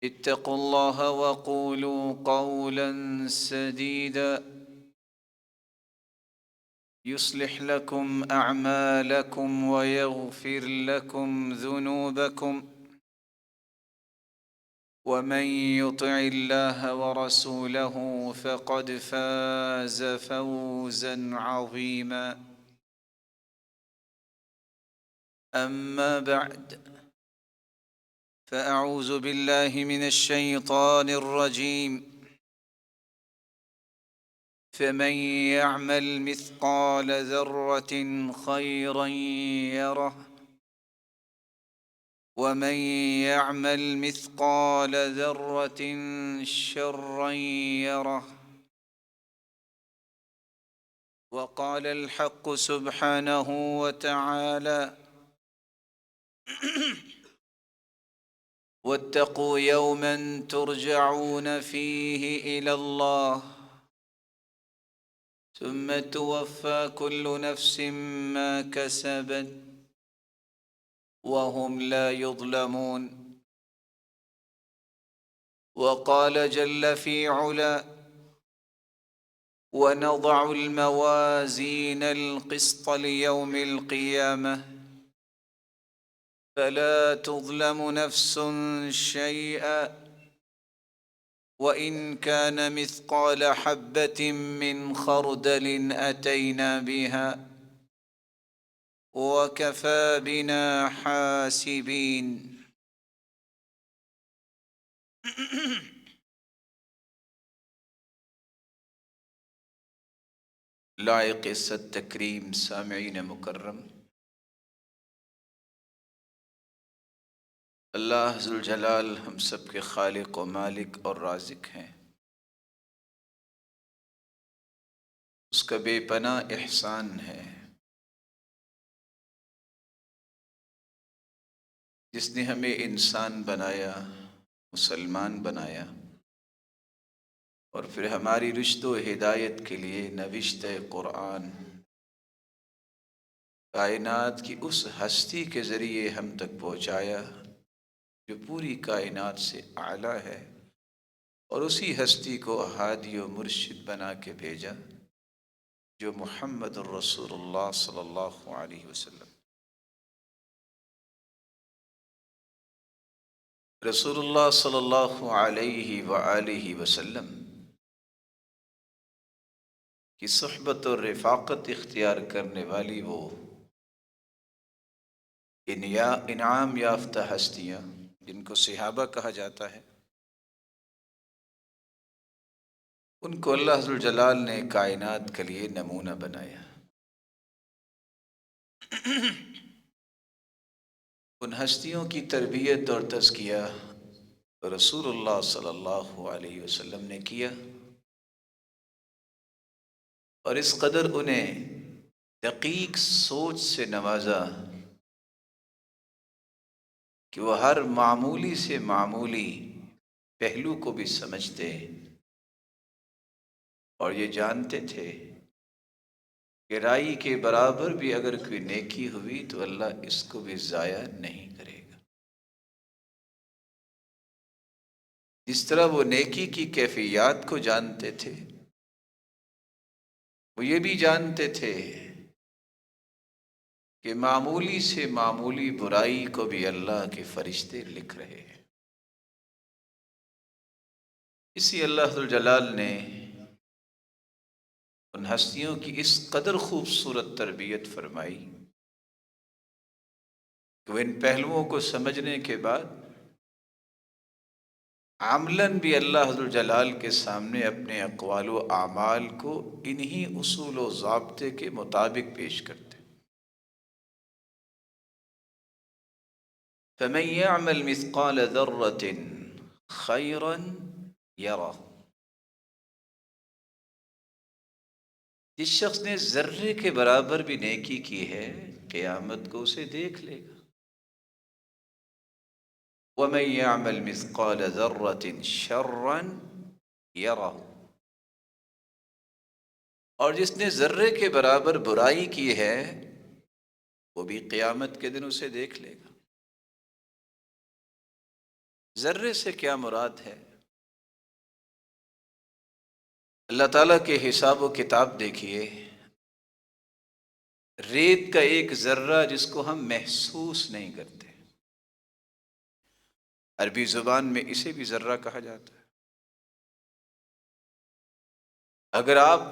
اتقوا الله وقولوا قولا سديدا يصلح لكم أعمالكم ويغفر لكم ذنوبكم ومن يطع الله ورسوله فقد فاز فوزا عظيما. أما بعد، فأعوذ بالله من الشيطان الرجيم. فمن يعمل مثقال ذرة خيرا يره ومن يعمل مثقال ذرة شرا يره. وقال الحق سبحانه وتعالى: واتقوا يوما ترجعون فيه إلى الله ثم توفى كل نفس ما كسبت وهم لا يظلمون. وقال جل في علا: ونضع الموازين القسط ليوم القيامة فلا تظلم نفس شيئا وإن كان مثقال حبة من خردل أتينا بها وكفى بنا حاسبين. لائق عزت تکریم سامعین مکرم، اللہ ذوالجلال ہم سب کے خالق و مالک اور رازق ہیں۔ اس کا بے پناہ احسان ہے جس نے ہمیں انسان بنایا، مسلمان بنایا، اور پھر ہماری رشد و ہدایت کے لیے نوشتہ قرآن کائنات کی اس ہستی کے ذریعے ہم تک پہنچایا جو پوری کائنات سے اعلیٰ ہے، اور اسی ہستی کو ہادی و مرشد بنا کے بھیجا جو محمد الرسول اللہ صلی اللہ علیہ وسلم۔ رسول اللہ صلی اللہ علیہ وآلہ وسلم کی صحبت اور رفاقت اختیار کرنے والی وہ انعام یافتہ ہستیاں جن کو صحابہ کہا جاتا ہے، ان کو اللہ ذوالجلال نے کائنات کے لیے نمونہ بنایا۔ ان ہستیوں کی تربیت اور تزکیہ رسول اللہ صلی اللہ علیہ وسلم نے کیا، اور اس قدر انہیں دقیق سوچ سے نوازا کہ وہ ہر معمولی سے معمولی پہلو کو بھی سمجھتے اور یہ جانتے تھے کہ رائی کے برابر بھی اگر کوئی نیکی ہوئی تو اللہ اس کو بھی ضائع نہیں کرے گا۔ جس طرح وہ نیکی کی کیفیات کو جانتے تھے، وہ یہ بھی جانتے تھے کہ معمولی سے معمولی برائی کو بھی اللہ کے فرشتے لکھ رہے ہیں۔ اسی اللہ ذوالجلال نے ان ہستیوں کی اس قدر خوبصورت تربیت فرمائی کہ وہ ان پہلوؤں کو سمجھنے کے بعد عملاً بھی اللہ ذوالجلال کے سامنے اپنے اقوال و اعمال کو انہی اصول و ضابطے کے مطابق پیش کرتے۔ فَمَن يَعْمَلْ مِثْقَالَ ذَرَّةٍ خَيْرًا يَرَهُ، جس شخص نے ذرے کے برابر بھی نیکی کی ہے قیامت کو اسے دیکھ لے گا۔ وَمَن يَعْمَلْ مِثْقَالَ ذَرَّةٍ شَرًّا يَرَهُ، اور جس نے ذرے کے برابر برائی کی ہے وہ بھی قیامت کے دن اسے دیکھ لے گا۔ ذرے سے کیا مراد ہے؟ اللہ تعالیٰ کے حساب و کتاب دیکھیے، ریت کا ایک ذرہ جس کو ہم محسوس نہیں کرتے، عربی زبان میں اسے بھی ذرہ کہا جاتا ہے۔ اگر آپ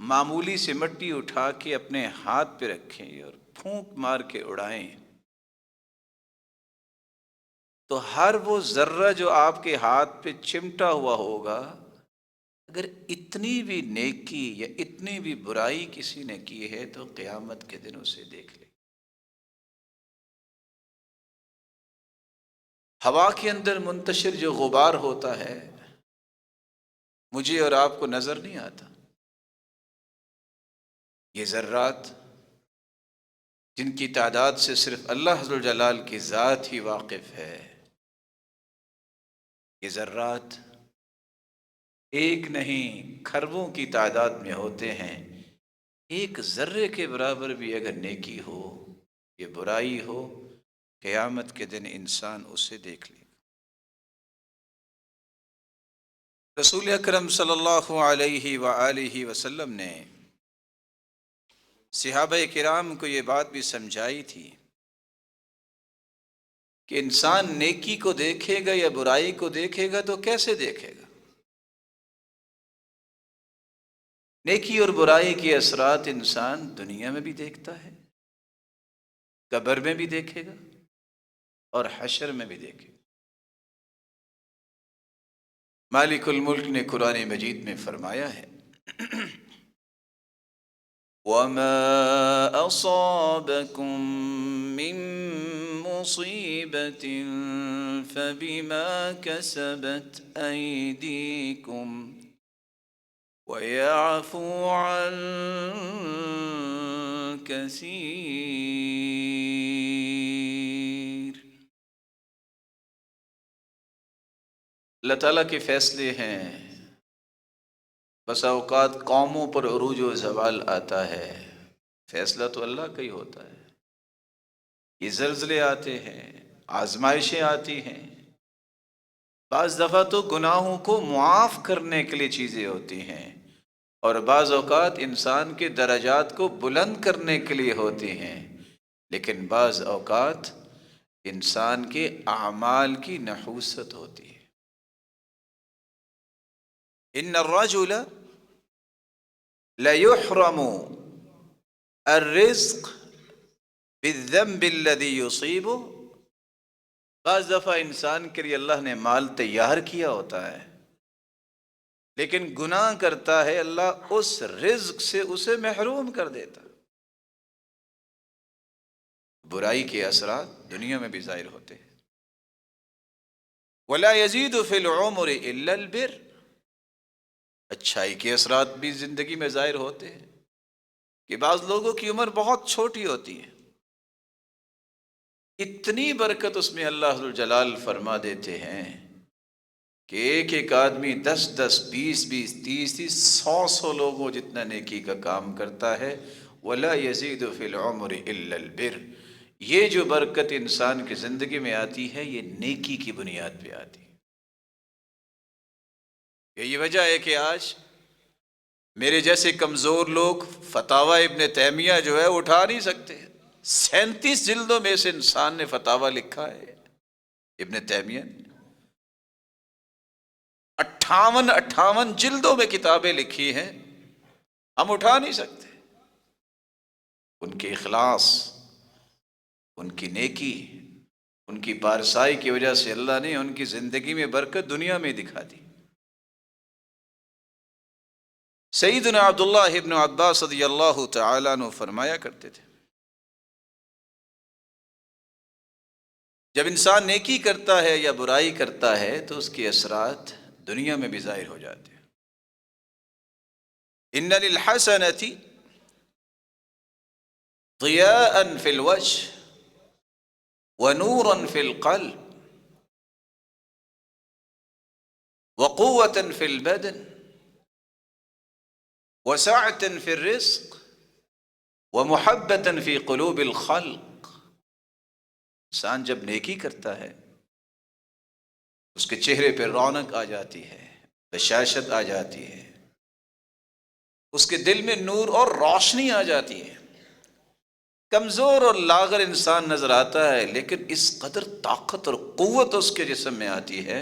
معمولی سی مٹی اٹھا کے اپنے ہاتھ پہ رکھیں اور پھونک مار کے اڑائیں تو ہر وہ ذرہ جو آپ کے ہاتھ پہ چمٹا ہوا ہوگا، اگر اتنی بھی نیکی یا اتنی بھی برائی کسی نے کی ہے تو قیامت کے دن اسے دیکھ لے۔ ہوا کے اندر منتشر جو غبار ہوتا ہے مجھے اور آپ کو نظر نہیں آتا، یہ ذرات جن کی تعداد سے صرف اللہ ذو الجلال کی ذات ہی واقف ہے، یہ ذرات ایک نہیں کھربوں کی تعداد میں ہوتے ہیں۔ ایک ذرے کے برابر بھی اگر نیکی ہو یہ برائی ہو، قیامت کے دن انسان اسے دیکھ لے۔ رسول اکرم صلی اللہ علیہ وآلہ وسلم نے صحابہ کرام کو یہ بات بھی سمجھائی تھی کہ انسان نیکی کو دیکھے گا یا برائی کو دیکھے گا تو کیسے دیکھے گا؟ نیکی اور برائی کے اثرات انسان دنیا میں بھی دیکھتا ہے، قبر میں بھی دیکھے گا اور حشر میں بھی دیکھے گا۔ مالک الملک نے قرآن مجید میں فرمایا ہے وَمَا أَصَابَكُم مِّن مُّصِيبَةٍ فَبِمَا كَسَبَتْ أَيْدِيكُمْ وَيَعْفُو عَن كَثِيرٍ۔ اللہ تعالیٰ کے فیصلے ہیں، بس اوقات قوموں پر عروج و زوال آتا ہے، فیصلہ تو اللہ کا ہی ہوتا ہے۔ یہ زلزلے آتے ہیں، آزمائشیں آتی ہیں، بعض دفعہ تو گناہوں کو معاف کرنے کے لیے چیزیں ہوتی ہیں، اور بعض اوقات انسان کے درجات کو بلند کرنے کے لیے ہوتی ہیں، لیکن بعض اوقات انسان کے اعمال کی نحوست ہوتی ہے۔ ان الرجل ليحرم الرزق بالذنب الذي يصيبه۔ بعض دفعہ انسان کے لیے اللہ نے مال تیار کیا ہوتا ہے لیکن گناہ کرتا ہے، اللہ اس رزق سے اسے محروم کر دیتا۔ برائی کے اثرات دنیا میں بھی ظاہر ہوتے ہیں۔ وَلَا يَزِيدُ فِي الْعُمُرِ إِلَّا الْبِرُّ۔ اچھائی کے اثرات بھی زندگی میں ظاہر ہوتے ہیں کہ بعض لوگوں کی عمر بہت چھوٹی ہوتی ہے، اتنی برکت اس میں اللہ ذو الجلال فرما دیتے ہیں کہ ایک ایک آدمی 10 10 20 20 30 30 100 لوگوں جتنا نیکی کا کام کرتا ہے۔ وَلَا يَزِيدُ فِي الْعُمُرِ إِلَّا الْبِرُّ۔ یہ جو برکت انسان کی زندگی میں آتی ہے یہ نیکی کی بنیاد پہ آتی ہے۔ یہی وجہ ہے کہ آج میرے جیسے کمزور لوگ فتاوی ابن تیمیہ جو ہے اٹھا نہیں سکتے۔ 37 جلدوں میں سے انسان نے فتاوی لکھا ہے ابن تیمیہ نے، 58 جلدوں میں کتابیں لکھی ہیں، ہم اٹھا نہیں سکتے۔ ان کے اخلاص، ان کی نیکی، ان کی پارسائی کی وجہ سے اللہ نے ان کی زندگی میں برکت دنیا میں دکھا دی۔ سیدنا عبداللہ ابن عباس رضی اللہ تعالیٰ عنہ فرمایا کرتے تھے جب انسان نیکی کرتا ہے یا برائی کرتا ہے تو اس کے اثرات دنیا میں بھی ظاہر ہو جاتے ہیں۔ ان للحسنۃ ضیاء فی الوجہ ونورا فی القلب وقوة فی البدن وسعة فی الرزق ومحبة فی قلوب الخلق۔ انسان جب نیکی کرتا ہے اس کے چہرے پہ رونق آ جاتی ہے، بشاشت آ جاتی ہے، اس کے دل میں نور اور روشنی آ جاتی ہے۔ کمزور اور لاغر انسان نظر آتا ہے، لیکن اس قدر طاقت اور قوت اس کے جسم میں آتی ہے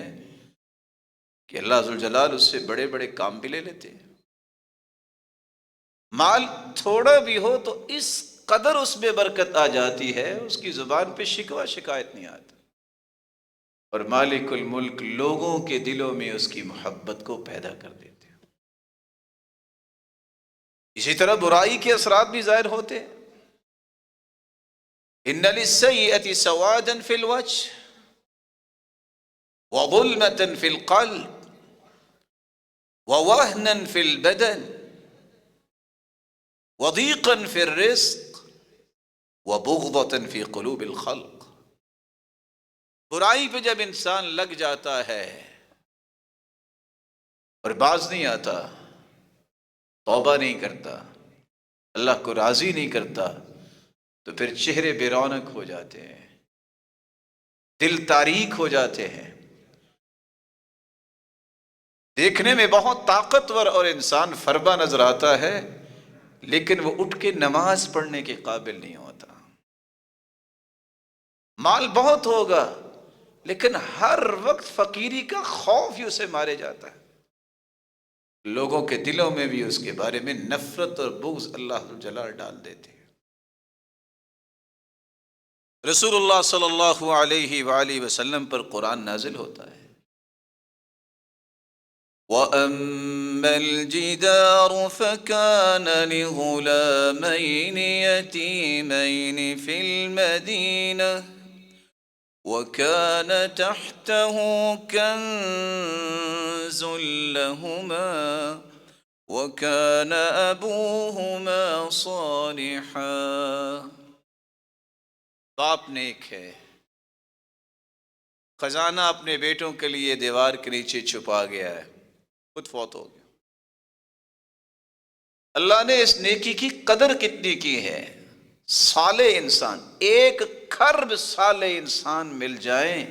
کہ اللہ ذوالجلال اس سے بڑے بڑے کام بھی لے لیتے ہیں۔ مال تھوڑا بھی ہو تو اس قدر اس میں برکت آ جاتی ہے، اس کی زبان پہ شکوہ شکایت نہیں آتا، اور مالک الملک لوگوں کے دلوں میں اس کی محبت کو پیدا کر دیتے ہیں۔ اسی طرح برائی کے اثرات بھی ظاہر ہوتے ہیں۔ ان للسیئۃ سوادا فی الوجہ وظلمة فی القلب ووهنا فی البدن وضيقا فی الرزق وبغضة فی قلوب الخلق۔ برائی پہ جب انسان لگ جاتا ہے اور باز نہیں آتا، توبہ نہیں کرتا، اللہ کو راضی نہیں کرتا، تو پھر چہرے بے رونق ہو جاتے ہیں، دل تاریک ہو جاتے ہیں، دیکھنے میں بہت طاقتور اور انسان فربا نظر آتا ہے، لیکن وہ اٹھ کے نماز پڑھنے کے قابل نہیں ہوتا۔ مال بہت ہوگا لیکن ہر وقت فقیری کا خوف ہی اسے مارے جاتا ہے، لوگوں کے دلوں میں بھی اس کے بارے میں نفرت اور بغض اللہ جلال ڈال دیتے ہیں۔ رسول اللہ صلی اللہ علیہ وآلہ وسلم پر قرآن نازل ہوتا ہے، وَأَمَّا الْجِدَارُ فَكَانَ لِغُلَامَيْنِ يَتِيمَيْنِ فِي الْمَدِينَةِ وَكَانَ تَحْتَهُ كَنْزٌ لَهُمَا وَكَانَ أَبُوهُمَا صَالِحًا۔ باپ نیک ہے، خزانہ اپنے بیٹوں کے لیے دیوار کے نیچے چھپا گیا ہے، خود فوت ہو گیا۔ اللہ نے اس نیکی کی قدر کتنی کی ہے، صالح انسان، ایک کھرب صالح انسان مل جائیں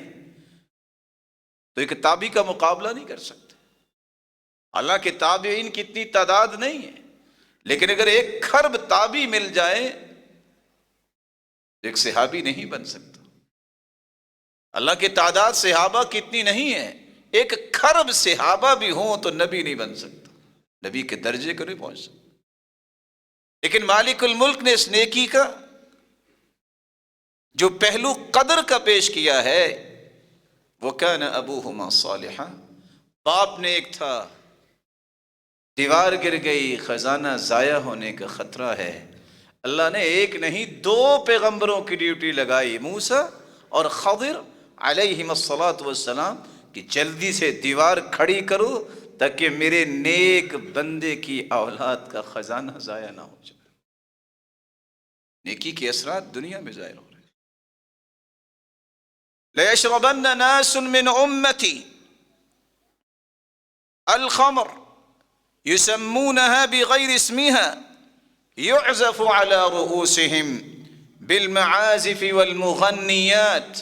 تو ایک تابعی کا مقابلہ نہیں کر سکتے۔ حالانکہ تابعین کی اتنی تعداد نہیں ہے، لیکن اگر ایک کھرب تابعی مل جائے تو ایک صحابی نہیں بن سکتا۔ اللہ کی تعداد صحابہ کی اتنی نہیں ہے، ایک کھرب صحابہ بھی ہوں تو نبی نہیں بن سکتا، نبی کے درجے کو نہیں پہنچ سکتا۔ لیکن مالک الملک نے اس نیکی کا جو پہلو قدر کا پیش کیا ہے، وَكَانَ أَبُوهُمَا صَالِحًا، باپ نیک تھا، دیوار گر گئی، خزانہ ضائع ہونے کا خطرہ ہے، اللہ نے ایک نہیں دو پیغمبروں کی ڈیوٹی لگائی، موسیٰ اور خضر علیہم السلام، کہ جلدی سے دیوار کھڑی کرو تاکہ میرے نیک بندے کی اولاد کا خزانہ ضائع نہ ہو جائے۔ نیکی کے اثرات دنیا میں ظاہر ہو رہے ہیں۔ لَيَشْرَبَنَّ نَاسٌ مِّنْ أُمَّتِي الْخَمْرَ يُسَمُّونَهَا بِغَيْرِ اسْمِهَا يُعْزَفُ عَلَى رُؤُوسِهِمْ بِالْمَعَازِفِ وَالْمُغَنِّيَاتِ۔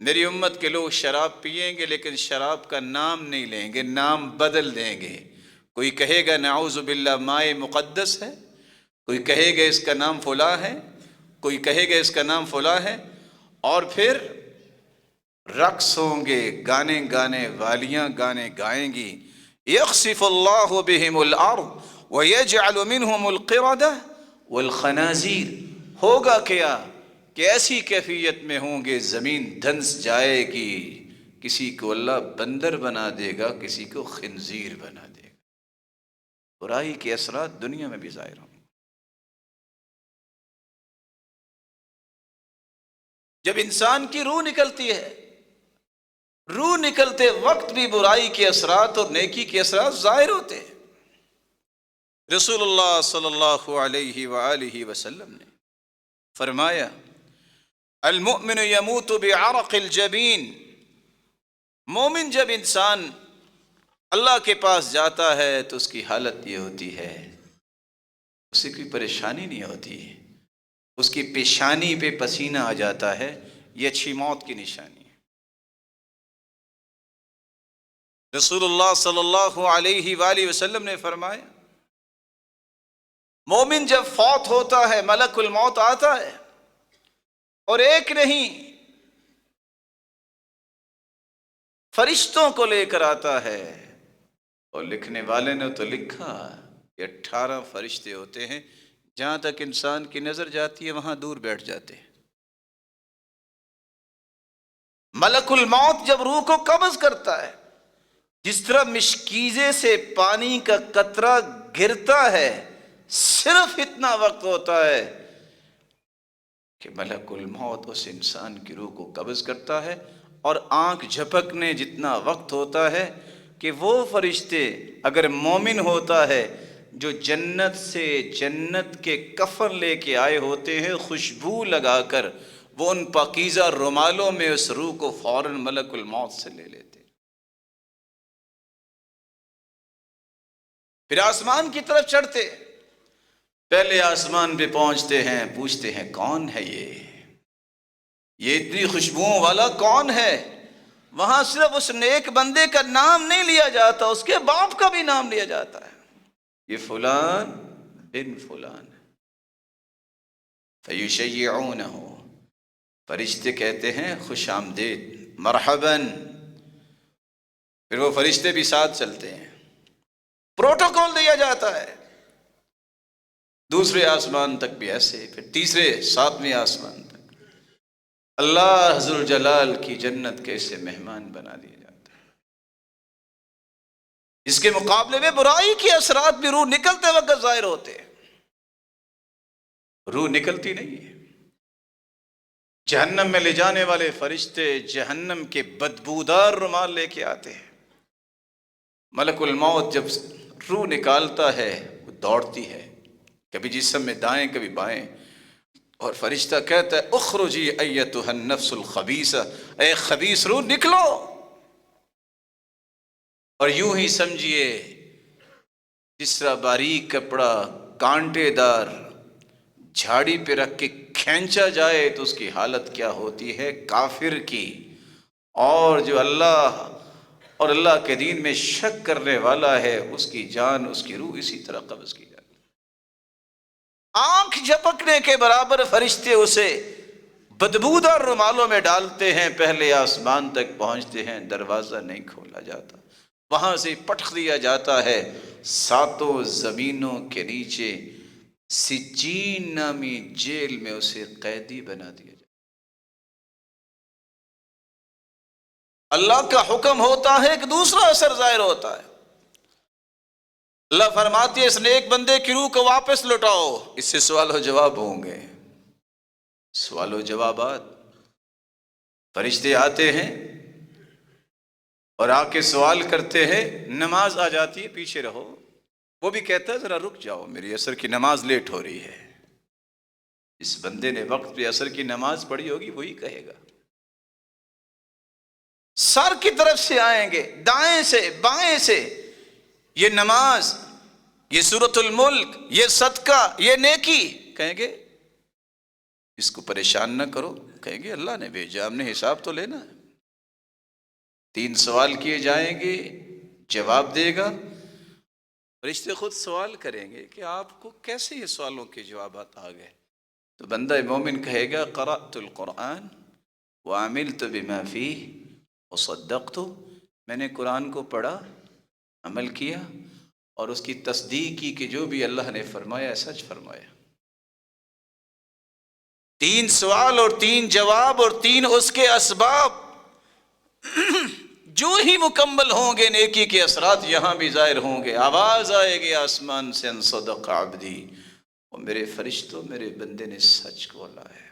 میری امت کے لوگ شراب پئیں گے لیکن شراب کا نام نہیں لیں گے، نام بدل دیں گے۔ کوئی کہے گا نعوذ باللہ مائے مقدس ہے، کوئی کہے گا اس کا نام فلاں ہے، کوئی کہے گا اس کا نام فلاں ہے، اور پھر رقص ہوں گے، گانے گانے والیاں گانے گائیں گی۔ یخسف اللہ بہم الارض ویجعل منہم القردہ والخنازیر۔ ہوگا کیا کہ ایسی کیفیت میں ہوں گے، زمین دھنس جائے گی، کسی کو اللہ بندر بنا دے گا، کسی کو خنزیر بنا دے گا۔ برائی کے اثرات دنیا میں بھی ظاہر ہوں۔ جب انسان کی روح نکلتی ہے، روح نکلتے وقت بھی برائی کے اثرات اور نیکی کے اثرات ظاہر ہوتے ہیں۔ رسول اللہ صلی اللہ علیہ وآلہ وسلم نے فرمایا المؤمن یموت بعرق الجبین، مومن جب انسان اللہ کے پاس جاتا ہے تو اس کی حالت یہ ہوتی ہے، اسے کوئی پریشانی نہیں ہوتی، اس کی پیشانی پہ پسینہ آ جاتا ہے، یہ اچھی موت کی نشانی ہے۔ رسول اللہ صلی اللہ علیہ وآلہ وسلم نے فرمایا مومن جب فوت ہوتا ہے ملک الموت آتا ہے اور ایک نہیں فرشتوں کو لے کر آتا ہے، اور لکھنے والے نے تو لکھا کہ 18 فرشتے ہوتے ہیں، جہاں تک انسان کی نظر جاتی ہے وہاں دور بیٹھ جاتے ہیں۔ ملک الموت جب روح کو قبض کرتا ہے، جس طرح مشکیزے سے پانی کا قطرہ گرتا ہے، صرف اتنا وقت ہوتا ہے کہ ملک الموت اس انسان کی روح کو قبض کرتا ہے، اور آنکھ جھپکنے جتنا وقت ہوتا ہے کہ وہ فرشتے اگر مومن ہوتا ہے جو جنت سے جنت کے کفن لے کے آئے ہوتے ہیں خوشبو لگا کر، وہ ان پاکیزہ رومالوں میں اس روح کو فوراً ملک الموت سے لے لیتے، پھر آسمان کی طرف چڑھتے، پہلے آسمان پہ پہنچتے ہیں، پوچھتے ہیں کون ہے یہ اتنی خوشبوؤں والا کون ہے؟ وہاں صرف اس نیک بندے کا نام نہیں لیا جاتا، اس کے باپ کا بھی نام لیا جاتا ہے، یہ فلان بن فلان۔ فیشیعونہ، فرشتے کہتے ہیں خوش آمدید، مرحباً، پھر وہ فرشتے بھی ساتھ چلتے ہیں، پروٹوکول دیا جاتا ہے، دوسرے آسمان تک بھی ایسے، پھر تیسرے 7ویں آسمان تک اللہ حضر جلال کی جنت کے اسے مہمان بنا دیا جاتا ہے۔ اس کے مقابلے میں برائی کے اثرات بھی روح نکلتے وقت ظاہر ہوتے ہیں، روح نکلتی نہیں ہے۔ جہنم میں لے جانے والے فرشتے جہنم کے بدبودار رومال لے کے آتے ہیں، ملک الموت جب روح نکالتا ہے وہ دوڑتی ہے، کبھی جسم میں دائیں کبھی بائیں، اور فرشتہ کہتا ہے اخرجی ایتھا النفس الخبیثہ، اے خبیث روح نکلو، اور یوں ہی سمجھیے جس طرح باریک کپڑا کانٹے دار جھاڑی پہ رکھ کے کھینچا جائے تو اس کی حالت کیا ہوتی ہے کافر کی، اور جو اللہ اور اللہ کے دین میں شک کرنے والا ہے اس کی جان اس کی روح اسی طرح قبض کی جاتی ہے۔ آنکھ جھپکنے کے برابر فرشتے اسے بدبودار رومالوں میں ڈالتے ہیں، پہلے آسمان تک پہنچتے ہیں، دروازہ نہیں کھولا جاتا، وہاں سے پٹخ دیا جاتا ہے، 7 زمینوں کے نیچے سجین نامی جیل میں اسے قیدی بنا دیا جاتا۔ اللہ کا حکم ہوتا ہے کہ دوسرا اثر ظاہر ہوتا ہے، اللہ فرماتی ہے اس نیک بندے کی روح کو واپس لوٹاؤ، اس سے سوال و جواب ہوں گے، سوال و جوابات، فرشتے آتے ہیں اور آ کے سوال کرتے ہیں، نماز آ جاتی ہے پیچھے رہو، وہ بھی کہتا ہے ذرا رک جاؤ میری عصر کی نماز لیٹ ہو رہی ہے، اس بندے نے وقت پہ عصر کی نماز پڑھی ہوگی وہی کہے گا، سر کی طرف سے آئیں گے، دائیں سے بائیں سے، یہ نماز، یہ سورۃ الملک، یہ صدقہ، یہ نیکی، کہیں گے اس کو پریشان نہ کرو، کہیں گے اللہ نے بھیجا، ہم نے حساب تو لینا ہے، 3 سوال کیے جائیں گے، جواب دے گا، فرشتے خود سوال کریں گے کہ آپ کو کیسے یہ سوالوں کے جوابات آ گئے، تو بندہ مومن کہے گا قرأت القرآن وعملت بما فیہ وصدقت، میں نے قرآن کو پڑھا، عمل کیا اور اس کی تصدیق کی کہ جو بھی اللہ نے فرمایا سچ فرمایا۔ 3 سوال اور 3 جواب اور 3 اس کے اسباب جو ہی مکمل ہوں گے نیکی کے اثرات یہاں بھی ظاہر ہوں گے، آواز آئے گی آسمان سے ان صدق عبدی، اور میرے فرشتوں میرے بندے نے سچ بولا ہے۔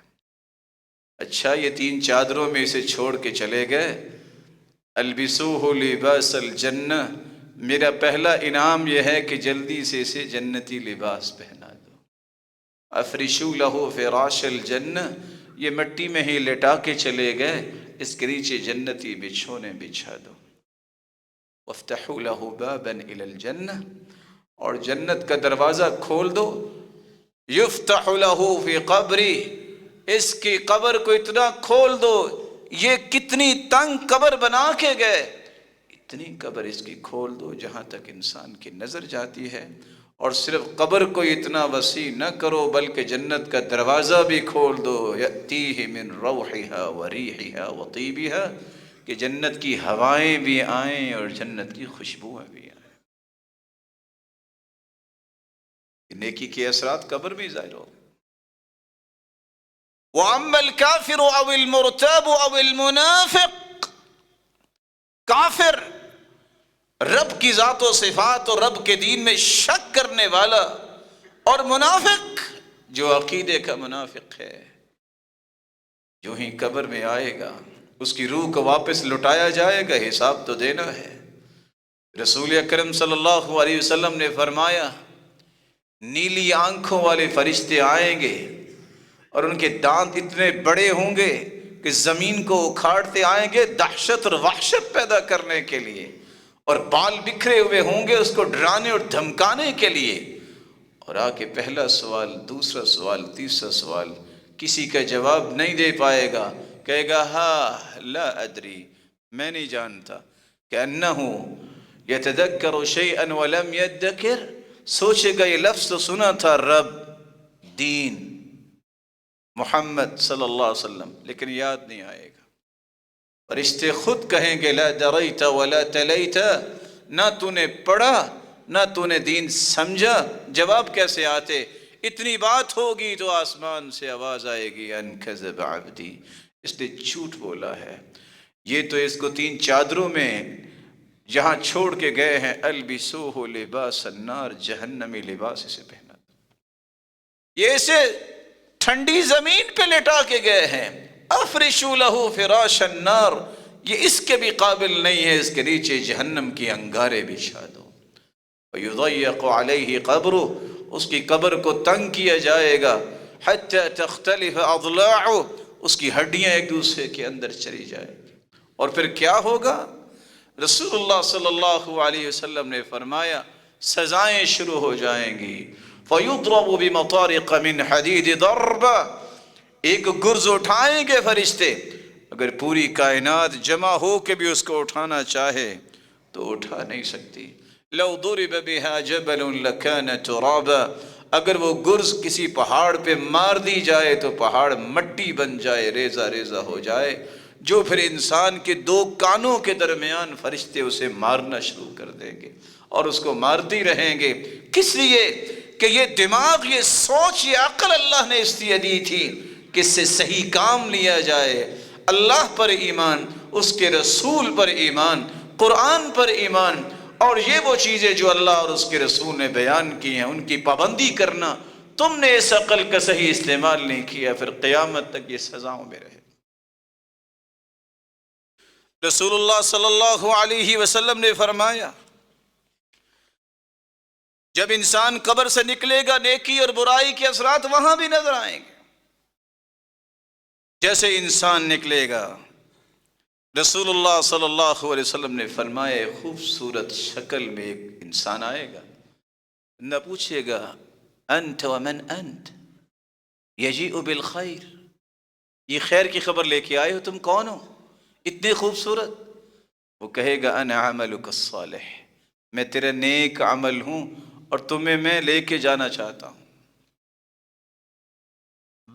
اچھا یہ 3 چادروں میں اسے چھوڑ کے چلے گئے، البسوہ لباس الجنہ، میرا پہلا انعام یہ ہے کہ جلدی سے اسے جنتی لباس پہنا دو، افرشوا لہ فراش الجنہ، یہ مٹی میں ہی لٹا کے چلے گئے، اس کے نیچے جنتی بچھونے بچھا دو، وافتحوا لہ بابا الی الجنہ، اور جنت کا دروازہ کھول دو، یفتح لہ فی قبری، اس کی قبر کو اتنا کھول دو، یہ کتنی تنگ قبر بنا کے گئے، اتنی قبر اس کی کھول دو جہاں تک انسان کی نظر جاتی ہے، اور صرف قبر کو اتنا وسیع نہ کرو بلکہ جنت کا دروازہ بھی کھول دو، یأتیہ من روحہا وریحہا وطیبہا، کہ جنت کی ہوائیں بھی آئیں اور جنت کی خوشبوئیں بھی آئیں۔ نیکی کے اثرات قبر بھی ظاہر ہو۔ وَأَمَّا الْكَافِرُ أَوِ الْمُرْتَابُ أَوِ الْمُنَافِقُ، کافر، رب کی ذات و صفات اور رب کے دین میں شک کرنے والا، اور منافق جو عقیدے کا منافق ہے، جو ہی قبر میں آئے گا اس کی روح کو واپس لٹایا جائے گا، حساب تو دینا ہے۔ رسول اکرم صلی اللہ علیہ وسلم نے فرمایا نیلی آنکھوں والے فرشتے آئیں گے اور ان کے دانت اتنے بڑے ہوں گے کہ زمین کو اکھاڑتے آئیں گے دہشت اور وحشت پیدا کرنے کے لیے، اور بال بکھرے ہوئے ہوں گے اس کو ڈرانے اور دھمکانے کے لیے، اور آ کے پہلا سوال، دوسرا سوال، تیسرا سوال کسی کا جواب نہیں دے پائے گا، کہے گا ہاں لا ادری، میں نہیں جانتا، کأنہ یتذکر شیئا ولم یدکر، سوچے گا یہ لفظ تو سنا تھا، رب، دین، محمد صلی اللہ علیہ وسلم، لیکن یاد نہیں آئے گا۔ فرشتے خود کہیں گے لا دریت ولا تلیت، نہ تو نے پڑھا نہ تو نے دین سمجھا، جواب کیسے آتے؟ اتنی بات ہوگی تو آسمان سے آواز آئے گی ان کذب عبدی، اس نے جھوٹ بولا ہے، یہ تو اس کو 3 چادروں میں جہاں چھوڑ کے گئے ہیں، البسوہ لباس النار، جہنمی لباس اسے پہنا، یہ اسے ٹھنڈی زمین پہ لٹا کے گئے ہیں، افرشوا لہ فراش النار، یہ اس کے بھی قابل نہیں ہے، اس کے نیچے جہنم کی انگارے بچھا دو، وَيُضَيَّقُ عَلَيْهِ قَبْرُ، اس کی قبر کو تنگ کیا جائے گا، حَتَّى تَخْتَلِفَ أَضْلَاعُ، اس کی ہڈیاں ایک دوسرے کے اندر چلی جائیں گی، اور پھر کیا ہوگا؟ رسول اللہ صلی اللہ علیہ وسلم نے فرمایا سزائیں شروع ہو جائیں گی، فَيُضْرَبُ بِمَطَارِقَ مِنْ حَدِيدِ ضَرْبًا، ایک گرز اٹھائیں گے فرشتے، اگر پوری کائنات جمع ہو کے بھی اس کو اٹھانا چاہے تو اٹھا نہیں سکتی، لو ضرب بها جبل لكان ترابا، اگر وہ گرز کسی پہاڑ پہ مار دی جائے تو پہاڑ مٹی بن جائے، ریزہ ریزہ ہو جائے، جو پھر انسان کے 2 کانوں کے درمیان فرشتے اسے مارنا شروع کر دیں گے اور اس کو مارتی رہیں گے، کس لیے کہ یہ دماغ، یہ سوچ، یہ عقل اللہ نے اس لیے دی تھی کہ اس سے صحیح کام لیا جائے، اللہ پر ایمان، اس کے رسول پر ایمان، قرآن پر ایمان، اور یہ وہ چیزیں جو اللہ اور اس کے رسول نے بیان کی ہیں ان کی پابندی کرنا۔ تم نے اس عقل کا صحیح استعمال نہیں کیا، پھر قیامت تک یہ سزاؤں میں رہے۔ رسول اللہ صلی اللہ علیہ وسلم نے فرمایا جب انسان قبر سے نکلے گا نیکی اور برائی کے اثرات وہاں بھی نظر آئیں گے، جیسے انسان نکلے گا، رسول اللہ صلی اللہ علیہ وسلم نے فرمایا خوبصورت شکل میں ایک انسان آئے گا، نہ پوچھے گا انت ومن انت، یجیء بالخیر، یہ خیر کی خبر لے کے آئے ہو، تم کون ہو اتنے خوبصورت؟ وہ کہے گا انا عملک الصالح، میں تیرا نیک عمل ہوں اور تمہیں میں لے کے جانا چاہتا ہوں۔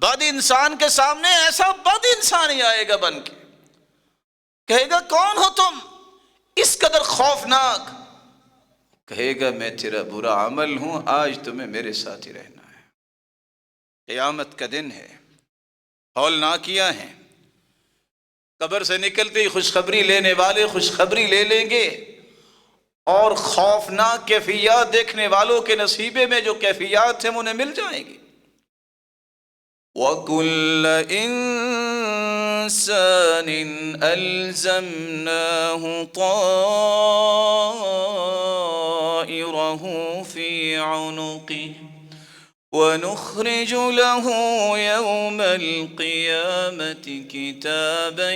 بد انسان کے سامنے ایسا بد انسان ہی آئے گا بن کے، کہے گا کون ہو تم اس قدر خوفناک؟ کہے گا میں تیرا برا عمل ہوں، آج تمہیں میرے ساتھ ہی رہنا ہے۔ قیامت کا دن ہے، ہولناکیاں ہیں، قبر سے نکلتے ہی خوشخبری لینے والے خوشخبری لے لیں گے، اور خوفناک کیفیات دیکھنے والوں کے نصیبے میں جو کیفیات ہیں انہیں مل جائیں گی۔ وَكُلَّ إِنسَانٍ أَلْزَمْنَاهُ طَائِرَهُ فِي عُنُقِهِ وَنُخْرِجُ لَهُ يَوْمَ الْقِيَامَةِ كِتَابًا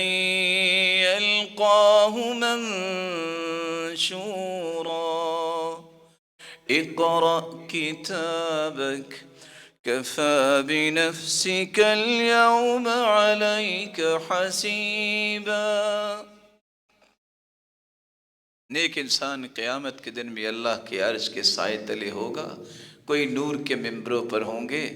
يَلْقَاهُ مَنشُورًا اقْرَأْ كِتَابَكَ كفى بنفسك اليوم عليك حسيبا۔ نیک انسان قیامت کے دن بھی اللہ کے عرش کے سائے تلے ہوگا. کوئی نور کے ممبروں پر ہوں گے،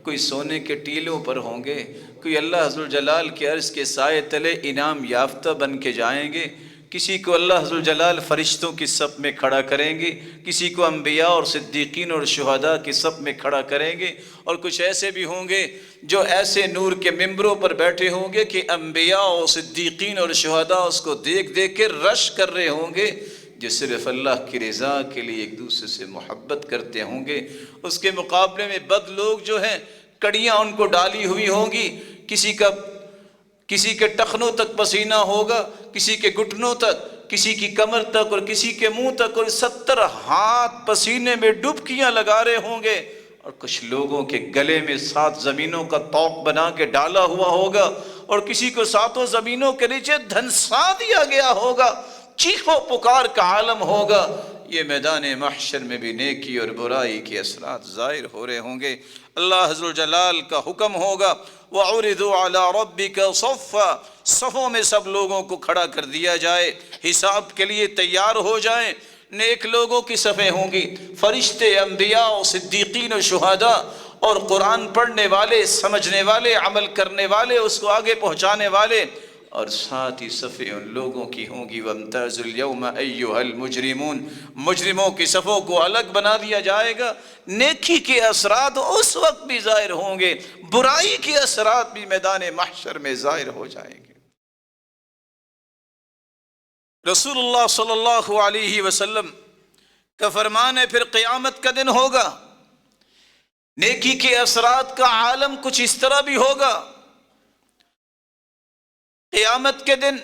کوئی سونے کے ٹیلوں پر ہوں گے، کوئی اللہ ذوالجلال کے عرش کے سائے تلے انعام یافتہ بن کے جائیں گے. کسی کو اللہ ذوالجلال فرشتوں کی صف میں کھڑا کریں گے، کسی کو انبیاء اور صدیقین اور شہداء کی صف میں کھڑا کریں گے. اور کچھ ایسے بھی ہوں گے جو ایسے نور کے ممبروں پر بیٹھے ہوں گے کہ انبیاء اور صدیقین اور شہداء اس کو دیکھ دیکھ کے رش کر رہے ہوں گے، جو صرف اللہ کی رضا کے لیے ایک دوسرے سے محبت کرتے ہوں گے. اس کے مقابلے میں بد لوگ جو ہیں، کڑیاں ان کو ڈالی ہوئی ہوں گی، کسی کے ٹخنوں تک پسینہ ہوگا، کسی کے گھٹنوں تک، کسی کی کمر تک اور کسی کے منہ تک، اور 70 ہاتھ پسینے میں ڈبکیاں لگا رہے ہوں گے. اور کچھ لوگوں کے گلے میں 7 زمینوں کا طوق بنا کے ڈالا ہوا ہوگا، اور کسی کو 7 زمینوں کے نیچے دھنسا دیا گیا ہوگا. چیخ و پکار کا عالم ہوگا. یہ میدان محشر میں بھی نیکی اور برائی کے اثرات ظاہر ہو رہے ہوں گے. اللہ ذو الجلال کا حکم ہوگا وَعُرِضُوا عَلَىٰ رَبِّكَ صَفًّا، صفوں میں سب لوگوں کو کھڑا کر دیا جائے، حساب کے لیے تیار ہو جائیں. نیک لوگوں کی صفیں ہوں گی، فرشتے، انبیاء اور صدیقین و شہداء، اور قرآن پڑھنے والے، سمجھنے والے، عمل کرنے والے، اس کو آگے پہنچانے والے. اور ساتھ ہی صفیں ان لوگوں کی ہوں گی وَامْتَازُوا الْيَوْمَ أَيُّهَا الْمُجْرِمُونَ، مجرموں کی صفوں کو الگ بنا دیا جائے گا. نیکی کے اثرات اس وقت بھی ظاہر ہوں گے، برائی کے اثرات بھی میدان محشر میں ظاہر ہو جائیں گے. رسول اللہ صلی اللہ علیہ وسلم کا فرمان ہے پھر قیامت کا دن ہوگا، نیکی کے اثرات کا عالم کچھ اس طرح بھی ہوگا. قیامت کے دن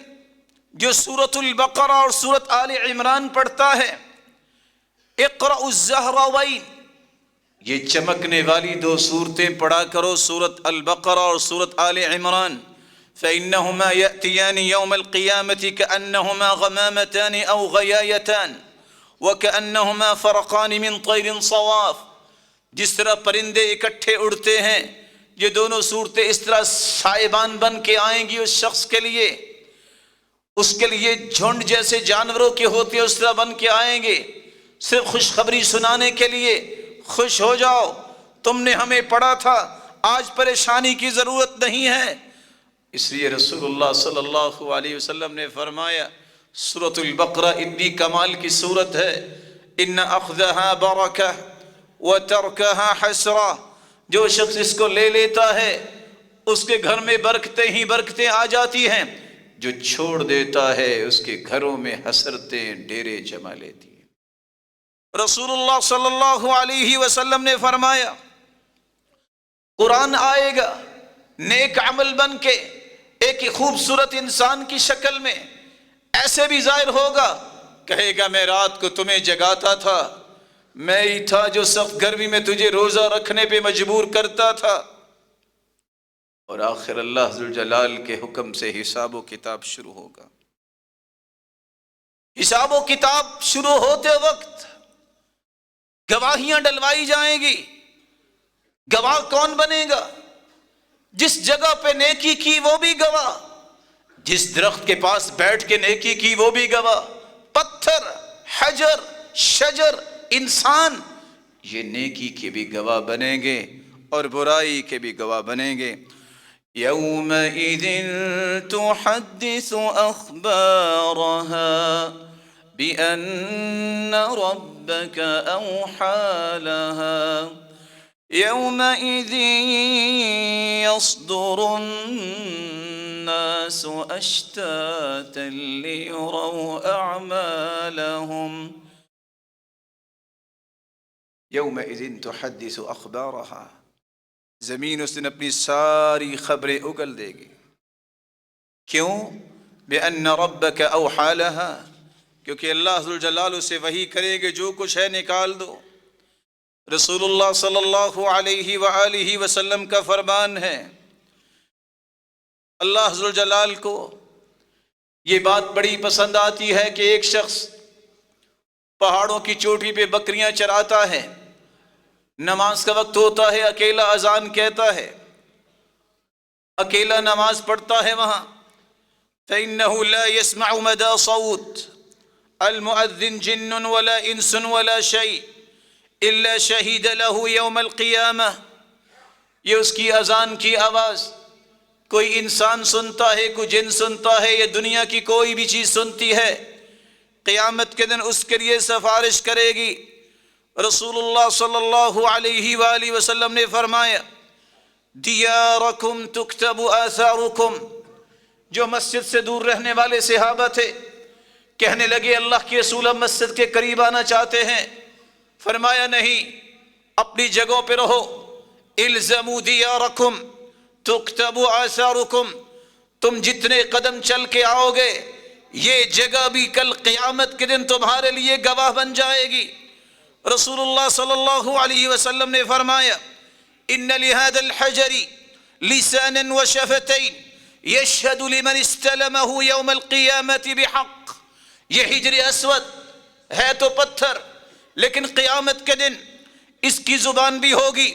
جو سورۃ البقرہ اور سورۃ آل عمران پڑھتا ہے، اقرأوا الزہراوین، یہ چمکنے والی 2 سورتیں پڑھا کرو، سورۃ البقرہ اور سورۃ آل عمران. فإنهما يأتيان يوم القيامة كأنهما غمامتان أو غيايتان وكأنهما فرقان من طير صواف. جس طرح پرندے اکٹھے اڑتے ہیں، یہ دونوں صورتیں اس طرح سائبان بن کے آئیں گی اس شخص کے لیے، اس کے لیے جھنڈ جیسے جانوروں کے ہوتے ہیں اس طرح بن کے آئیں گے، صرف خوشخبری سنانے کے لیے. خوش ہو جاؤ، تم نے ہمیں پڑھا تھا، آج پریشانی کی ضرورت نہیں ہے. اس لیے رسول اللہ صلی اللہ علیہ وسلم نے فرمایا سورۃ البقرہ اتنی کمال کی صورت ہے، ان اخذها برکہ وترکها حسرہ، جو شخص اس کو لے لیتا ہے اس کے گھر میں برکتیں ہی برکتیں آ جاتی ہیں، جو چھوڑ دیتا ہے اس کے گھروں میں حسرتیں ڈیرے جما لیتی ہیں. رسول اللہ صلی اللہ علیہ وسلم نے فرمایا قرآن آئے گا نیک عمل بن کے ایک خوبصورت انسان کی شکل میں، ایسے بھی ظاہر ہوگا، کہے گا میں رات کو تمہیں جگاتا تھا، میں ہی تھا جو سخت گرمی میں تجھے روزہ رکھنے پہ مجبور کرتا تھا. اور آخر اللہ ذوالجلال کے حکم سے حساب و کتاب شروع ہوگا. حساب و کتاب شروع ہوتے وقت گواہیاں ڈلوائی جائیں گی. گواہ کون بنے گا؟ جس جگہ پہ نیکی کی وہ بھی گواہ، جس درخت کے پاس بیٹھ کے نیکی کی وہ بھی گواہ. پتھر، حجر، شجر، انسان، یہ نیکی کے بھی گواہ بنیں گے اور برائی کے بھی گواہ بنیں گے. یومئذ تحدث اخبارها بأن ربك أوحى لها يومئذ يصدر الناس أشتاتا ليروا أعمالهم. یومئذ تحدث اخبارها، زمین اس دن اپنی ساری خبریں اگل دے گی. کیوں؟ بأن ربك أوحى لها، کیونکہ اللہ ذوالجلال اسے وحی کرے گے جو کچھ ہے نکال دو. رسول اللہ صلی اللہ علیہ وآلہ وسلم کا فرمان ہے اللہ ذوالجلال کو یہ بات بڑی پسند آتی ہے کہ ایک شخص پہاڑوں کی چوٹی پہ بکریاں چراتا ہے، نماز کا وقت ہوتا ہے، اکیلا اذان کہتا ہے، اکیلا نماز پڑھتا ہے وہاں. فإنه لا يسمع مدى صوت، المؤذن جن ولا انس ولا شيء الا شهد له يوم القيامہ، یہ اس کی اذان کی آواز کوئی انسان سنتا ہے، کوئی جن سنتا ہے، یا دنیا کی کوئی بھی چیز سنتی ہے، قیامت کے دن اس کے لیے سفارش کرے گی۔ رسول اللہ صلی اللہ علیہ وآلہ وسلم نے فرمایا دیارکم تکتب آثارکم، جو مسجد سے دور رہنے والے صحابہ تھے کہنے لگے اللہ کے رسول ہم مسجد کے قریب آنا چاہتے ہیں، فرمایا نہیں، اپنی جگہوں پہ رہو، الزموا دیارکم تکتب آثارکم، تم جتنے قدم چل کے آؤ گے یہ جگہ بھی کل قیامت کے دن تمہارے لیے گواہ بن جائے گی۔ رسول اللہ صلی اللہ علیہ وسلم نے فرمایا ان لهذا الحجر لسانا وشفتين يشهد لمن استلمه يوم القيامة بحق، یہ حجر اسود ہے تو پتھر، لیکن قیامت کے دن اس کی زبان بھی ہوگی،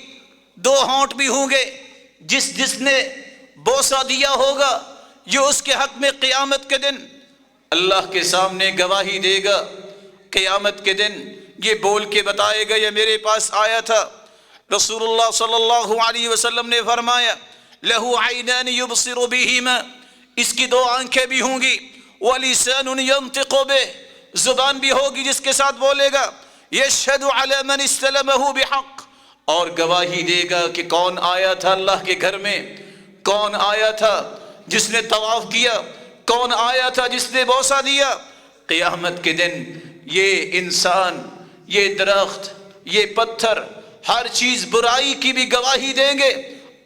دو ہونٹ بھی ہوں گے، جس نے بوسہ دیا ہوگا یہ اس کے حق میں قیامت کے دن اللہ کے سامنے گواہی دے گا۔ قیامت کے دن یہ بول کے بتائے گا یہ میرے پاس آیا تھا۔ رسول اللہ صلی اللہ علیہ وسلم نے فرمایا لہو عینان یبصر بہما، اس کی دو آنکھیں بھی ہوں گی، ولسان ینطق بہ، زبان بھی ہوگی جس کے ساتھ بولے گا، یشہد علی من استلمہ بحق، اور گواہی دے گا کہ کون آیا تھا اللہ کے گھر میں، کون آیا تھا جس نے طواف کیا، کون آیا تھا جس نے بوسہ دیا۔ قیامت کے دن یہ انسان، یہ درخت، یہ پتھر، ہر چیز برائی کی بھی گواہی دیں گے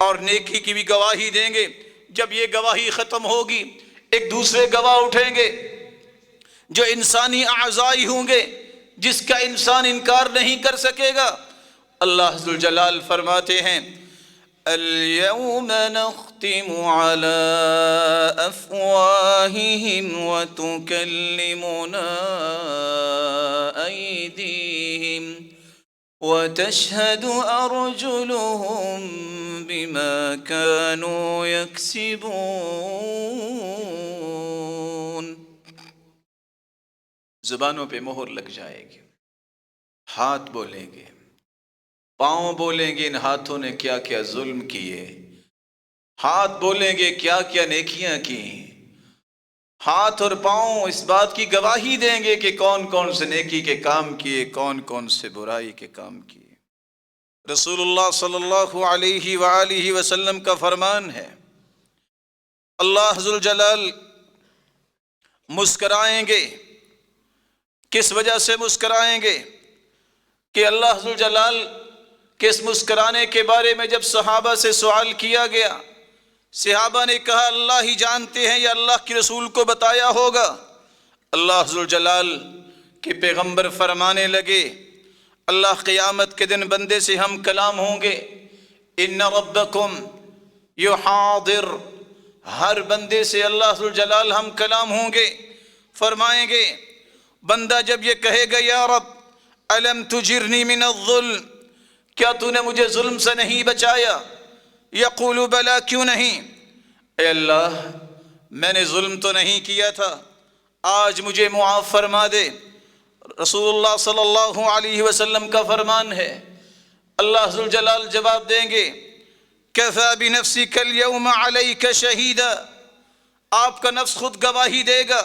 اور نیکی کی بھی گواہی دیں گے۔ جب یہ گواہی ختم ہوگی ایک دوسرے گواہ اٹھیں گے جو انسانی اعضائی ہوں گے جس کا انسان انکار نہیں کر سکے گا۔ اللہ ذوالجلال فرماتے ہیں اليوم نختم على افواههم وتكلمنا ايديهم وتشهد ارجلهم بما كانوا يكسبون، زبانوں پہ مہر لگ جائے گی، ہاتھ بولیں گے، پاؤں بولیں گے ان ہاتھوں نے کیا کیا ظلم کیے، ہاتھ بولیں گے کیا کیا نیکیاں کی، ہاتھ اور پاؤں اس بات کی گواہی دیں گے کہ کون کون سے نیکی کے کام کیے، کون کون سے برائی کے کام کیے۔ رسول اللہ صلی اللہ علیہ وآلہ وسلم کا فرمان ہے اللہ ذوالجلال مسکرائیں گے، کس وجہ سے مسکرائیں گے کہ اللہ ذوالجلال کہ اس مسکرانے کے بارے میں جب صحابہ سے سوال کیا گیا، صحابہ نے کہا اللہ ہی جانتے ہیں یا اللہ کے رسول کو بتایا ہوگا۔ اللہ ذوالجلال کے پیغمبر فرمانے لگے اللہ قیامت کے دن بندے سے ہم کلام ہوں گے، ان ربکم یحاضر، ہر بندے سے اللہ ذوالجلال ہم کلام ہوں گے، فرمائیں گے بندہ جب یہ کہے گا یا رب الم تجرنی من الظلم، کیا تو نے مجھے ظلم سے نہیں بچایا؟ یقول بلا، کیوں نہیں؟ اے اللہ میں نے ظلم تو نہیں کیا تھا، آج مجھے معاف فرما دے۔ رسول اللہ صلی اللہ علیہ وسلم کا فرمان ہے اللہ ذوالجلال جواب دیں گے کفی بنفسک اليوم علیک شہیدا، آپ کا نفس خود گواہی دے گا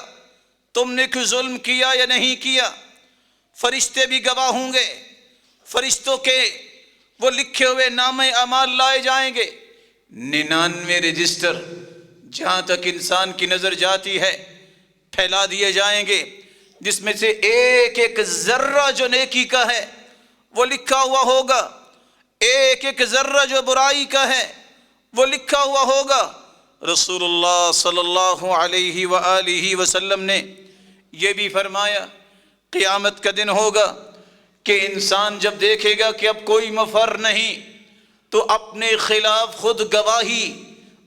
تم نے کوئی ظلم کیا یا نہیں کیا۔ فرشتے بھی گواہ ہوں گے، فرشتوں کے وہ لکھے ہوئے نامہ اعمال لائے جائیں گے، 99 رجسٹر جہاں تک انسان کی نظر جاتی ہے پھیلا دیے جائیں گے، جس میں سے ایک ایک ذرہ جو نیکی کا ہے وہ لکھا ہوا ہوگا، ایک ایک ذرہ جو برائی کا ہے وہ لکھا ہوا ہوگا۔ رسول اللہ صلی اللہ علیہ وآلہ وسلم نے یہ بھی فرمایا قیامت کا دن ہوگا کہ انسان جب دیکھے گا کہ اب کوئی مفر نہیں تو اپنے خلاف خود گواہی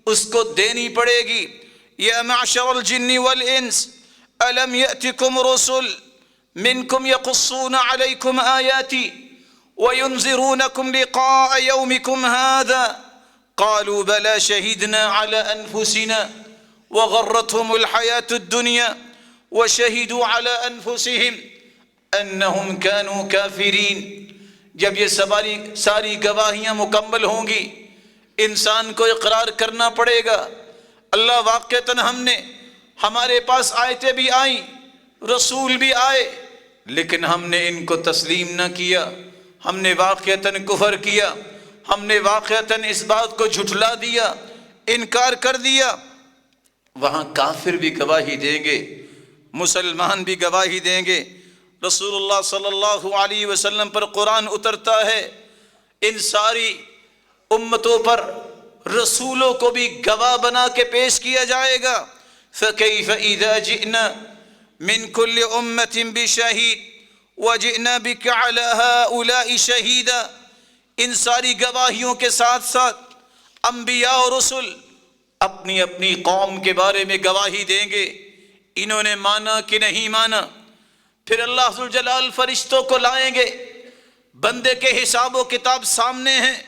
اس کو دینی پڑے گی۔ یا معشر الجن والانس الم یأتکم رسل منکم یقصون علیکم آیاتی وینذرونکم لقاء یومکم هذا قالوا بلى شہدنا على انفسنا وغرتهم الحیاة الدنیا وشهدوا على أنفسهم أنهم كانوا كافرين. جب یہ ساری گواہیاں مکمل ہوں گی انسان کو اقرار کرنا پڑے گا اللہ واقعتاً ہمارے پاس آیتیں بھی آئیں رسول بھی آئے لیکن ہم نے ان کو تسلیم نہ کیا، ہم نے واقعتاً کفر کیا، ہم نے واقعتاً اس بات کو جھٹلا دیا، انکار کر دیا. وہاں کافر بھی گواہی دیں گے، مسلمان بھی گواہی دیں گے. رسول اللہ صلی اللہ علیہ وسلم پر قرآن اترتا ہے، ان ساری امتوں پر رسولوں کو بھی گواہ بنا کے پیش کیا جائے گا. فَكَيْفَ إِذَا جِئْنَا مِنْ كُلِّ أُمَّةٍ بِشَهِيدٍ وَجِئْنَا بِكَ عَلَى هَؤُلَاءِ شَهِيدًا. ان ساری گواہیوں کے ساتھ ساتھ انبیاء اور رسل اپنی اپنی قوم کے بارے میں گواہی دیں گے، انہوں نے مانا کہ نہیں مانا. پھر اللہ ذوالجلال فرشتوں کو لائیں گے، بندے کے حساب و کتاب سامنے ہیں.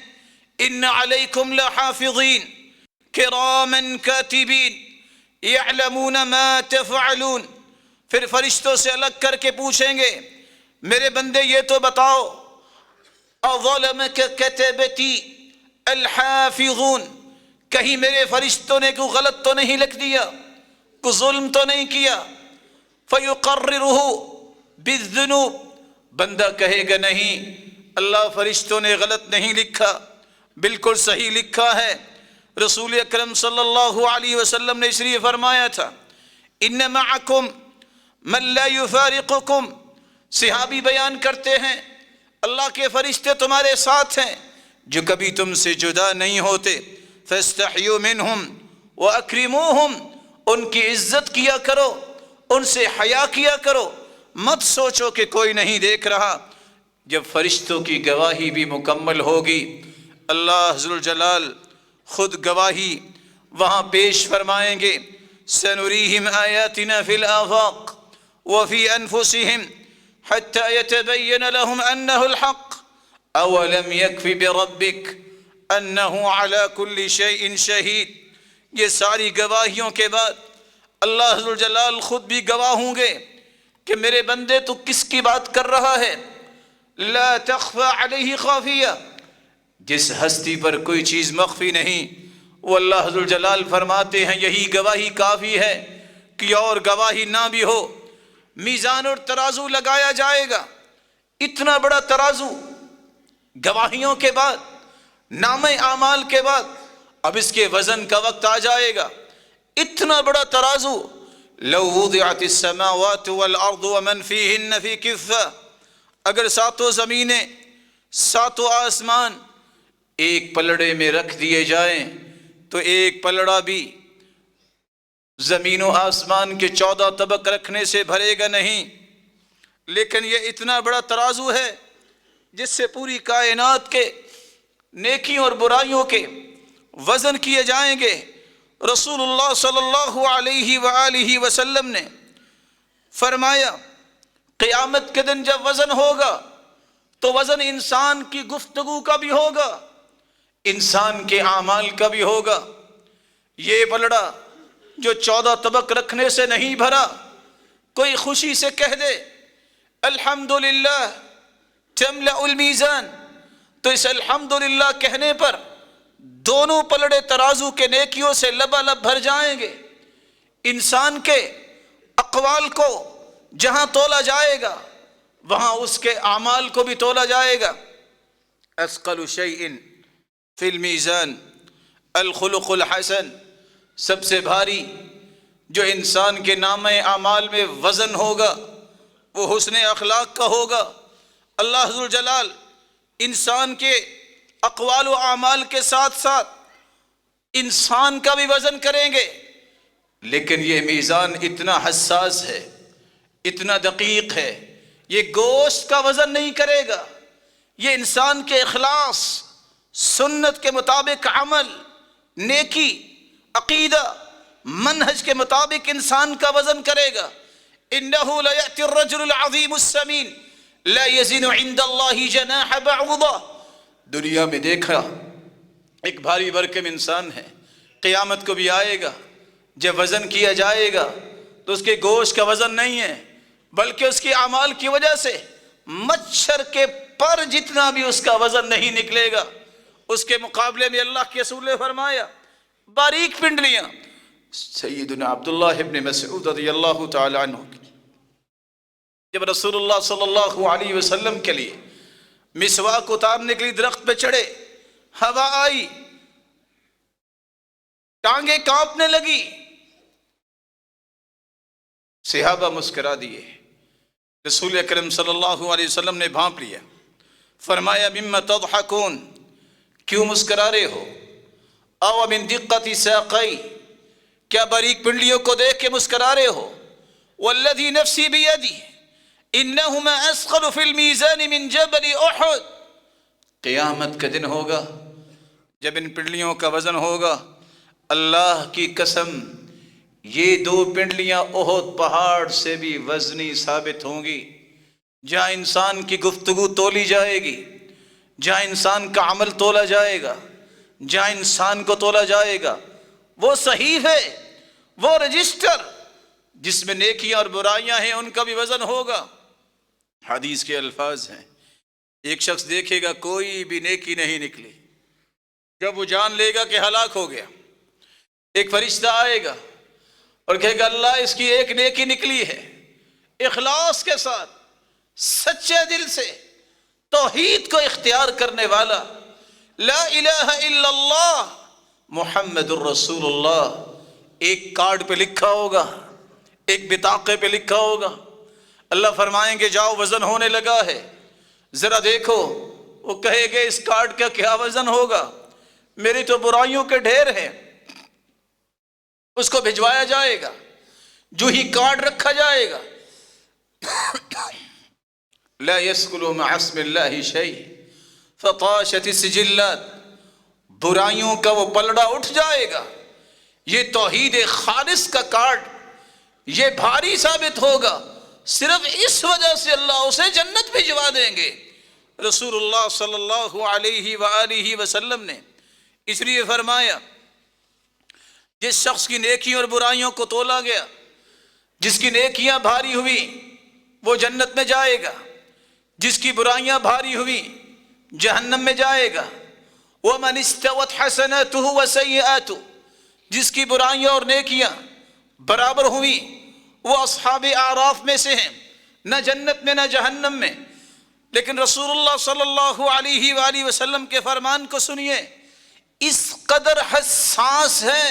ان علیکم لحافظین کراما کاتبین یعلمون ما تفعلون. پھر فرشتوں سے الگ کر کے پوچھیں گے میرے بندے یہ تو بتاؤ اظلمک کتبتی الحافظون، کہیں میرے فرشتوں نے کوئی غلط تو نہیں لکھ دیا، کوئی ظلم تو نہیں کیا. فیقررہ بالذنوب، بندہ کہے گا نہیں اللہ فرشتوں نے غلط نہیں لکھا، بالکل صحیح لکھا ہے. رسول اکرم صلی اللہ علیہ وسلم نے اس لیے فرمایا تھا ان معکم من لا یفارقکم. صحابی بیان کرتے ہیں اللہ کے فرشتے تمہارے ساتھ ہیں جو کبھی تم سے جدا نہیں ہوتے. فاستحیوا منہم واکرموہم، ان کی عزت کیا کرو، ان سے حیا کیا کرو، مت سوچو کہ کوئی نہیں دیکھ رہا. جب فرشتوں کی گواہی بھی مکمل ہوگی اللہ ذوالجلال خود گواہی وہاں پیش فرمائیں گے. سنریہم آیاتنا فی الآفاق وفی انفسہم حتی یتبین لہم انہ الحق اولم یکف بربک انہ علی کل شیء شہید. یہ ساری گواہیوں کے بعد اللہ ذوالجلال خود بھی گواہ ہوں گے کہ میرے بندے تو کس کی بات کر رہا ہے. لا تخفى علیہ خافیہ، جس ہستی پر کوئی چیز مخفی نہیں وہ اللہ ذوالجلال فرماتے ہیں یہی گواہی کافی ہے کہ اور گواہی نہ بھی ہو. میزان اور ترازو لگایا جائے گا، اتنا بڑا ترازو گواہیوں کے بعد نام اعمال کے بعد اب اس کے وزن کا وقت آ جائے گا. اتنا بڑا ترازو لو وضعت السماوات والارض ومن فیہن فی کفہ، اگر ساتوں زمینیں ساتوں آسمان ایک پلڑے میں رکھ دیے جائیں تو ایک پلڑا بھی زمین و آسمان کے 14 طبق رکھنے سے بھرے گا نہیں. لیکن یہ اتنا بڑا ترازو ہے جس سے پوری کائنات کے نیکیوں اور برائیوں کے وزن کیے جائیں گے. رسول اللہ صلی اللہ علیہ وآلہ وسلم نے فرمایا قیامت کے دن جب وزن ہوگا تو وزن انسان کی گفتگو کا بھی ہوگا، انسان کے اعمال کا بھی ہوگا. یہ پلڑا جو 14 طبق رکھنے سے نہیں بھرا، کوئی خوشی سے کہہ دے الحمدللہ تملأ المیزان، تو اس الحمدللہ کہنے پر دونوں پلڑے ترازو کے نیکیوں سے لبالب بھر جائیں گے. انسان کے اقوال کو جہاں تولا جائے گا وہاں اس کے اعمال کو بھی تولا جائے گا. اثقل شیء فی المیزان الخلق الحسن، سب سے بھاری جو انسان کے نام اعمال میں وزن ہوگا وہ حسن اخلاق کا ہوگا. اللہ ذوالجلال انسان کے اقوال و اعمال کے ساتھ ساتھ انسان کا بھی وزن کریں گے، لیکن یہ میزان اتنا حساس ہے، اتنا دقیق ہے، یہ گوشت کا وزن نہیں کرے گا، یہ انسان کے اخلاص، سنت کے مطابق عمل، نیکی، عقیدہ، منہج کے مطابق انسان کا وزن کرے گا. انہ لیأتی الرجل العظیم السمین لا یزن عند اللہ جناح بعوضہ. دنیا میں دیکھا ایک بھاری بھرکم انسان ہے، قیامت کو بھی آئے گا. جب وزن کیا جائے گا تو اس کے گوشت کا وزن نہیں ہے، بلکہ اس کے اعمال کی وجہ سے مچھر کے پر جتنا بھی اس کا وزن نہیں نکلے گا۔ اس کے مقابلے میں اللہ کے رسول نے فرمایا باریک پنڈلیاں، سیدنا عبداللہ ابن مسعود رضی اللہ تعالی عنہ جب رسول اللہ صلی اللہ علیہ وسلم کے لیے مسواک اتارنے کے لیے درخت پہ چڑھے، ہوا آئی، ٹانگیں کانپنے لگی، صحابہ مسکرا دیے، رسول اکرم صلی اللہ علیہ وسلم نے بھانپ لیا، فرمایا مما تضحکون، کیوں مسکرا رہے ہو؟ او من دقت ساقی، کیا باریک پنڈلیوں کو دیکھ کے مسکرا رہے ہو؟ والذی نفسی بیدی انہما اثقل فی المیزان من جبل احد، قیامت کا دن ہوگا جب ان پنڈلیوں کا وزن ہوگا، اللہ کی قسم یہ دو پنڈلیاں احد پہاڑ سے بھی وزنی ثابت ہوں گی۔ جہاں انسان کی گفتگو تولی جائے گی، جہاں انسان کا عمل تولا جائے گا، جہاں انسان کو تولا جائے گا، وہ صحیفے، وہ رجسٹر جس میں نیکیاں اور برائیاں ہیں، ان کا بھی وزن ہوگا۔ حدیث کے الفاظ ہیں، ایک شخص دیکھے گا کوئی بھی نیکی نہیں نکلی، جب وہ جان لے گا کہ ہلاک ہو گیا، ایک فرشتہ آئے گا اور کہے گا اللہ اس کی ایک نیکی نکلی ہے، اخلاص کے ساتھ سچے دل سے توحید کو اختیار کرنے والا، لا الہ الا اللہ محمد الرسول اللہ، ایک کارڈ پہ لکھا ہوگا، ایک بطاقے پہ لکھا ہوگا۔ اللہ فرمائیں گے جاؤ وزن ہونے لگا ہے، ذرا دیکھو۔ وہ کہے گے اس کارڈ کا کیا وزن ہوگا، میری تو برائیوں کے ڈھیر ہیں۔ اس کو بھجوایا جائے گا، جو ہی کارڈ رکھا جائے گا لا يسكن مع اسم اللہ شیء فطاشت السجلات، برائیوں کا وہ پلڑا اٹھ جائے گا۔ یہ توحید خالص کا کارڈ یہ بھاری ثابت ہوگا، صرف اس وجہ سے اللہ اسے جنت بھجوا دیں گے۔ رسول اللہ صلی اللہ علیہ وآلہ وسلم نے اس لیے فرمایا جس شخص کی نیکیوں اور برائیوں کو تولا گیا، جس کی نیکیاں بھاری ہوئی وہ جنت میں جائے گا، جس کی برائیاں بھاری ہوئی جہنم میں جائے گا۔ وَمَنِ اسْتَوَتْ حَسَنَاتُهُ وَسَيِّئَاتُهُ، جس کی برائیاں اور نیکیاں برابر ہوئی وہ اصحاب اعراف میں سے ہیں، نہ جنت میں نہ جہنم میں۔ لیکن رسول اللہ صلی اللہ علیہ وآلہ وسلم کے فرمان کو سنیے، اس قدر حساس ہے،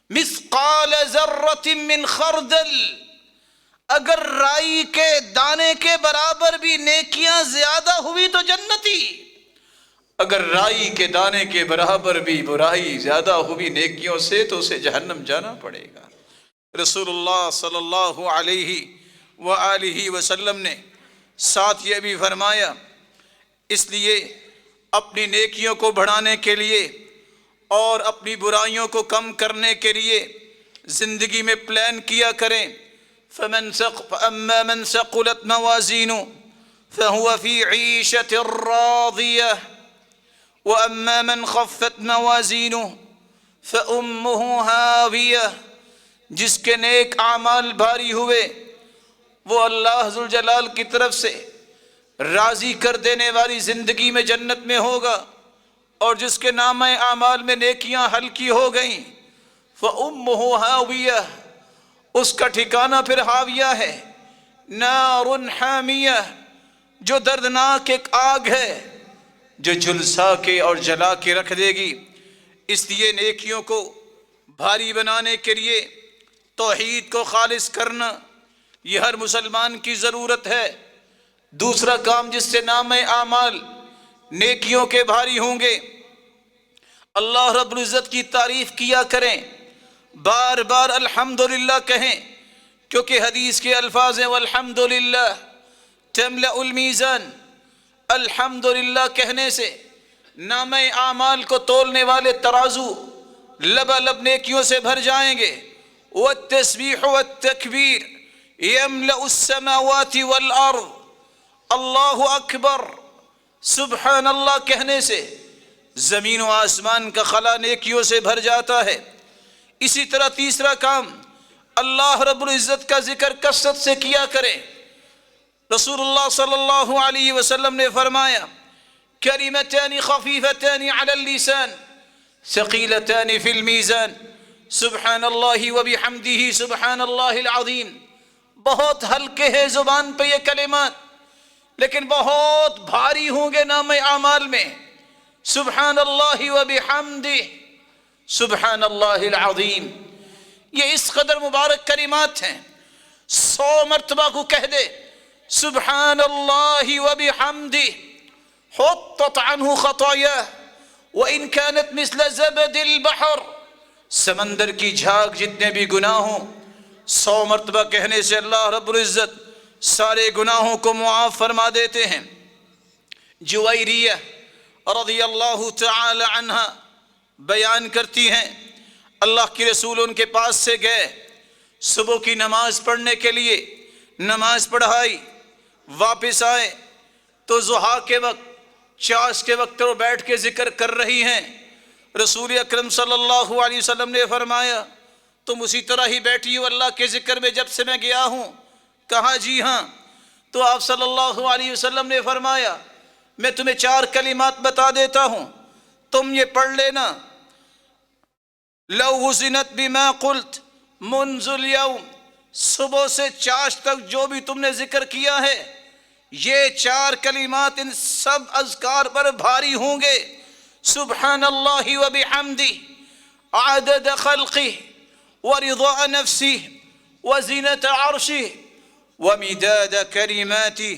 مثقال ذرۃ من خردل، اگر رائی کے دانے کے برابر بھی نیکیاں زیادہ ہوئی تو جنتی، اگر رائی کے دانے کے برابر بھی برائی زیادہ ہوئی نیکیوں سے تو اسے جہنم جانا پڑے گا۔ رسول اللہ صلی اللہ علیہ وآلہ وسلم نے ساتھ یہ بھی فرمایا، اس لیے اپنی نیکیوں کو بڑھانے کے لیے اور اپنی برائیوں کو کم کرنے کے لیے زندگی میں پلان کیا کریں۔ فَأَمَّا مَنْ ثَقُلَتْ مَوَازِينُهُ فَهُوَ فِي عِيشَةٍ رَاضِيَةٍ وَأَمَّا مَنْ خَفَّتْ مَوَازِينُهُ فَأُمُّهُ هَاوِيَةٌ، جس کے نیک اعمال بھاری ہوئے وہ اللہ ذوالجلال کی طرف سے راضی کر دینے والی زندگی میں جنت میں ہوگا، اور جس کے نامہ اعمال میں نیکیاں ہلکی ہو گئیں فَأُمُّهُ هَاوِيَةٌ، اس کا ٹھکانہ پھر ہاویہ ہے، نار حامیہ، جو دردناک ایک آگ ہے جو جھلسا کے اور جلا کے رکھ دے گی۔ اس لیے نیکیوں کو بھاری بنانے کے لیے توحید کو خالص کرنا یہ ہر مسلمان کی ضرورت ہے۔ دوسرا کام جس سے نام اعمال نیکیوں کے بھاری ہوں گے، اللہ رب العزت کی تعریف کیا کریں، بار بار الحمدللہ کہیں، کیونکہ حدیث کے الفاظ ہیں والحمدللہ تملأ المیزان، الحمدللہ کہنے سے نام اعمال کو تولنے والے ترازو لبالب نیکیوں سے بھر جائیں گے۔ والتسبیح والتکبیر یملأ السماوات والارض، اللہ اکبر سبحان اللہ کہنے سے زمین و آسمان کا خلا نیکیوں سے بھر جاتا ہے۔ اسی طرح تیسرا کام اللہ رب العزت کا ذکر کثرت سے کیا کریں۔ رسول اللہ صلی اللہ علیہ وسلم نے فرمایا کلمتان خفیفتان علی اللسان ثقیلتان فی المیزان سبحان اللہ وبحمدہ سبحان اللہ العظیم۔ بہت ہلکے ہیں زبان پہ یہ کلمات، لیکن بہت بھاری ہوں گے نام اعمال میں۔ سبحان اللہ وبحمدہ سبحان اللہ العظیم، یہ اس قدر مبارک کلمات ہیں۔ 100 مرتبہ کو کہہ دے سبحان اللہ وبحمدہ حطت عنہ خطایا وإن كانت مثل زبد البحر، سمندر کی جھاگ جتنے بھی گناہ ہوں 100 مرتبہ کہنے سے اللہ رب العزت سارے گناہوں کو معاف فرما دیتے ہیں۔ جویریہ رضی اللہ تعالی عنہ بیان کرتی ہیں اللہ کے رسول ان کے پاس سے گئے، صبح کی نماز پڑھنے کے لیے نماز پڑھائی، واپس آئے تو ضحیٰ کے وقت چاش کے وقت وہ بیٹھ کے ذکر کر رہی ہیں۔ رسول اکرم صلی اللہ علیہ وسلم نے فرمایا تم اسی طرح ہی بیٹھی ہو اللہ کے ذکر میں جب سے میں گیا ہوں؟ کہا جی ہاں۔ تو آپ صلی اللہ علیہ وسلم نے فرمایا میں تمہیں 4 کلمات بتا دیتا ہوں، تم یہ پڑھ لینا۔ لو وزنت بما قلت منذ اليوم، صبح سے چاش تک جو بھی تم نے ذکر کیا ہے یہ 4 کلمات ان سب اذکار پر بھاری ہوں گے۔ سبحان اللہ وبحمدہ عدد خلقہ ورضاء نفسہ وزنت عرشہ ومداد کلماتہ۔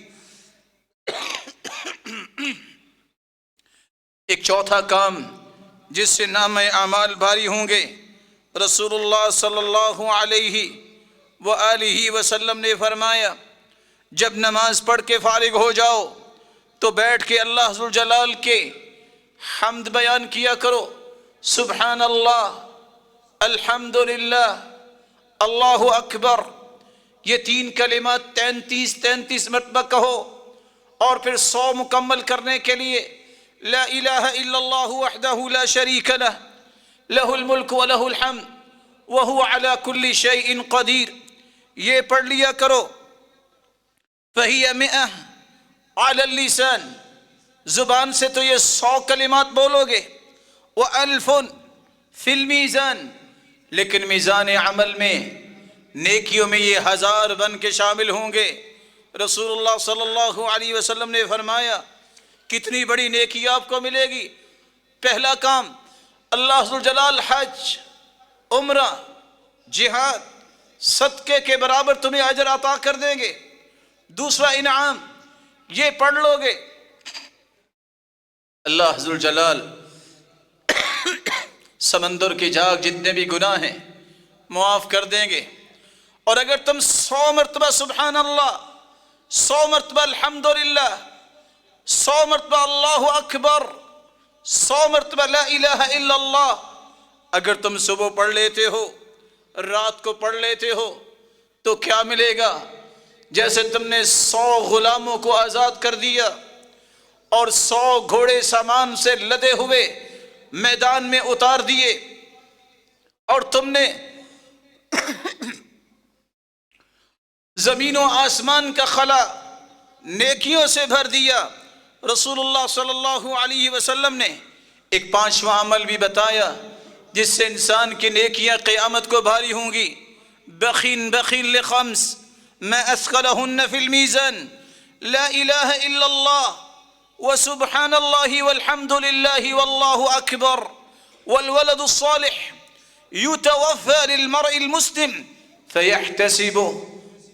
ایک چوتھا کام جس سے نام اعمال بھاری ہوں گے، رسول اللہ صلی اللہ علیہ وآلہ وسلم نے فرمایا جب نماز پڑھ کے فارغ ہو جاؤ تو بیٹھ کے اللہ ذوالجلال کے حمد بیان کیا کرو۔ سبحان اللہ، الحمدللہ، اللہ اکبر، یہ 3 کلمات 33 مرتبہ کہو، اور پھر 100 مکمل کرنے کے لیے لا الہ الا اللہ وحدہ لا شریک لہ لہ الملک ولہ الحمد وہو علی کل شیء قدیر، یہ پڑھ لیا کرو۔ فہی 100 علی اللسان، زبان سے تو یہ 100 کلمات بولو گے، وَأَلْفٌ فی المیزان، لیکن میزان عمل میں نیکیوں میں یہ 1000 بن کے شامل ہوں گے۔ رسول اللہ صلی اللہ علیہ وسلم نے فرمایا کتنی بڑی نیکی آپ کو ملے گی۔ پہلا کام اللہ ذوالجلال حج، عمرہ، جہاد، صدقے کے برابر تمہیں اجر عطا کر دیں گے۔ دوسرا انعام یہ پڑھ لو گے اللہ ذوالجلال سمندر کی جھاگ جتنے بھی گناہ ہیں معاف کر دیں گے۔ اور اگر تم 100 مرتبہ سبحان اللہ، 100 مرتبہ الحمدللہ، 100 مرتبہ اللہ اکبر، 100 مرتبہ لا الہ الا اللہ اگر تم صبح پڑھ لیتے ہو، رات کو پڑھ لیتے ہو تو کیا ملے گا؟ جیسے تم نے 100 غلاموں کو آزاد کر دیا اور 100 گھوڑے سامان سے لدے ہوئے میدان میں اتار دیے، اور تم نے زمین و آسمان کا خلا نیکیوں سے بھر دیا۔ رسول اللہ صلی اللہ علیہ وسلم نے ایک 5واں عمل بھی بتایا جس سے انسان کی نیکیاں قیامت کو بھاری ہوں گی۔ بخین بخین لخمس ما اثقلہن فی المیزان لا الہ الا اللہ وسبحان اللہ والحمد للہ واللہ اکبر والولد الصالح یتوفى للمرء المسلم فیحتسب۔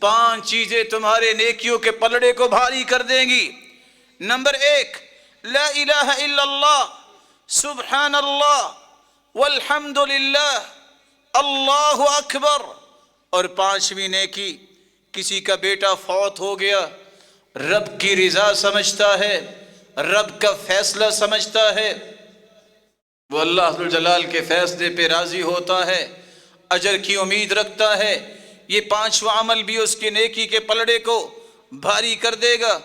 5 چیزیں تمہارے نیکیوں کے پلڑے کو بھاری کر دیں گی۔ نمبر 1 لا الہ الا اللہ، سبحان اللہ، والحمد للہ، اللہ اکبر۔ اور 5ویں نیکی کسی کا بیٹا فوت ہو گیا، رب کی رضا سمجھتا ہے، رب کا فیصلہ سمجھتا ہے، وہ اللہ ذوالجلال کے فیصلے پہ راضی ہوتا ہے، اجر کی امید رکھتا ہے، یہ 5واں عمل بھی اس کی نیکی کے پلڑے کو بھاری کر دے گا۔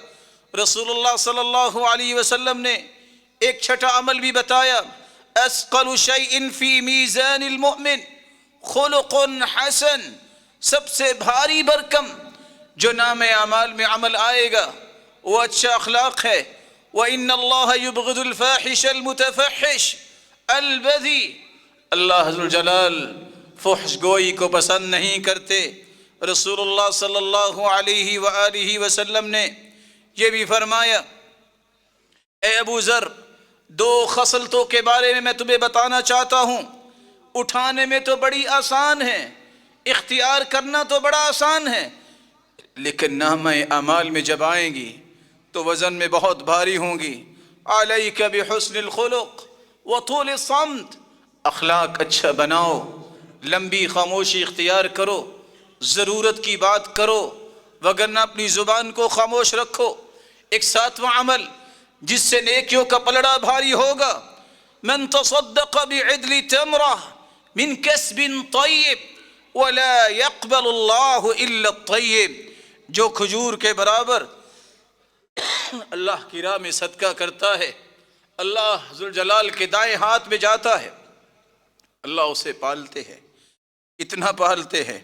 رسول اللہ صلی اللہ علیہ وسلم نے ایک 6واں عمل بھی بتایا، اثقل شیء فی میزان المؤمن خلق حسن سب سے بھاری بھرکم جو نام اعمال میں عمل آئے گا وہ اچھا اخلاق ہے۔ وَإِنَّ اللَّهَ يُبْغِضُ الْفَاحِشَ الْمُتَفَحِّشَ الْبَذِي، اللہ ذو الجلال فحش گوئی کو پسند نہیں کرتے۔ رسول اللہ صلی اللہ علیہ وآلہ وسلم نے یہ بھی فرمایا، اے ابو ذر، دو خصلتوں کے بارے میں تمہیں بتانا چاہتا ہوں، اٹھانے میں تو بڑی آسان ہے، اختیار کرنا تو بڑا آسان ہے، لیکن نامہ اعمال میں جب آئیں گی تو وزن میں بہت بھاری ہوں گی۔ علیک بحسن الخلق وطول الصمت، اخلاق اچھا بناؤ، لمبی خاموشی اختیار کرو، ضرورت کی بات کرو، وگرنہ اپنی زبان کو خاموش رکھو۔ ایک ساتواں عمل جس سے نیکیوں کا پلڑا بھاری ہوگا، من تصدق بعدل تمرہ من کسب طیب ولا يقبل اللہ الا الطیب، جو کھجور کے برابر اللہ کی راہ میں صدقہ کرتا ہے، اللہ ذوالجلال کے دائیں ہاتھ میں جاتا ہے، اللہ اسے پالتے ہیں، اتنا پالتے ہیں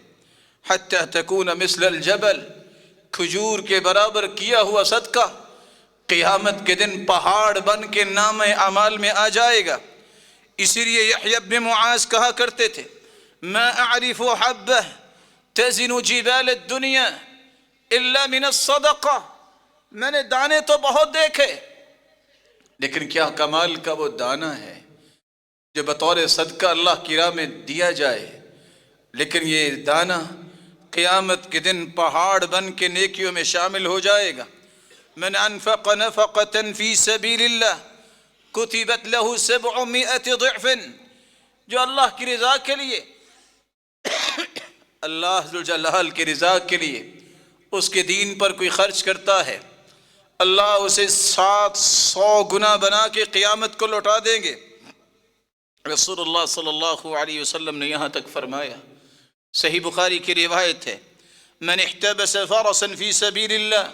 حتی تکون مثل الجبل، کھجور کے برابر کیا ہوا صدقہ قیامت کے دن پہاڑ بن کے نام اعمال میں آ جائے گا۔ اسی لیے یحییٰ بن معاذ کہا کرتے تھے، ما اعرف حبہ تزن جبال الدنیا الا من الصدقہ، میں نے دانے تو بہت دیکھے، لیکن کیا کمال کا وہ دانہ ہے جو بطور صدقہ اللہ کی راہ میں دیا جائے، لیکن یہ دانہ قیامت کے دن پہاڑ بن کے نیکیوں میں شامل ہو جائے گا۔ من انفق نفقة فی سبیل اللہ کتبت له 700 ضعف، جو اللہ کی رضا کے لیے، اللہ ذوالجلال کی رضا کے لیے اس کے دین پر کوئی خرچ کرتا ہے، اللہ اسے 700 گنا بنا کے قیامت کو لوٹا دیں گے۔ رسول اللہ صلی اللہ علیہ وسلم نے یہاں تک فرمایا، صحیح بخاری کی روایت ہے، من احتبس فرسا فی سبیل اللہ،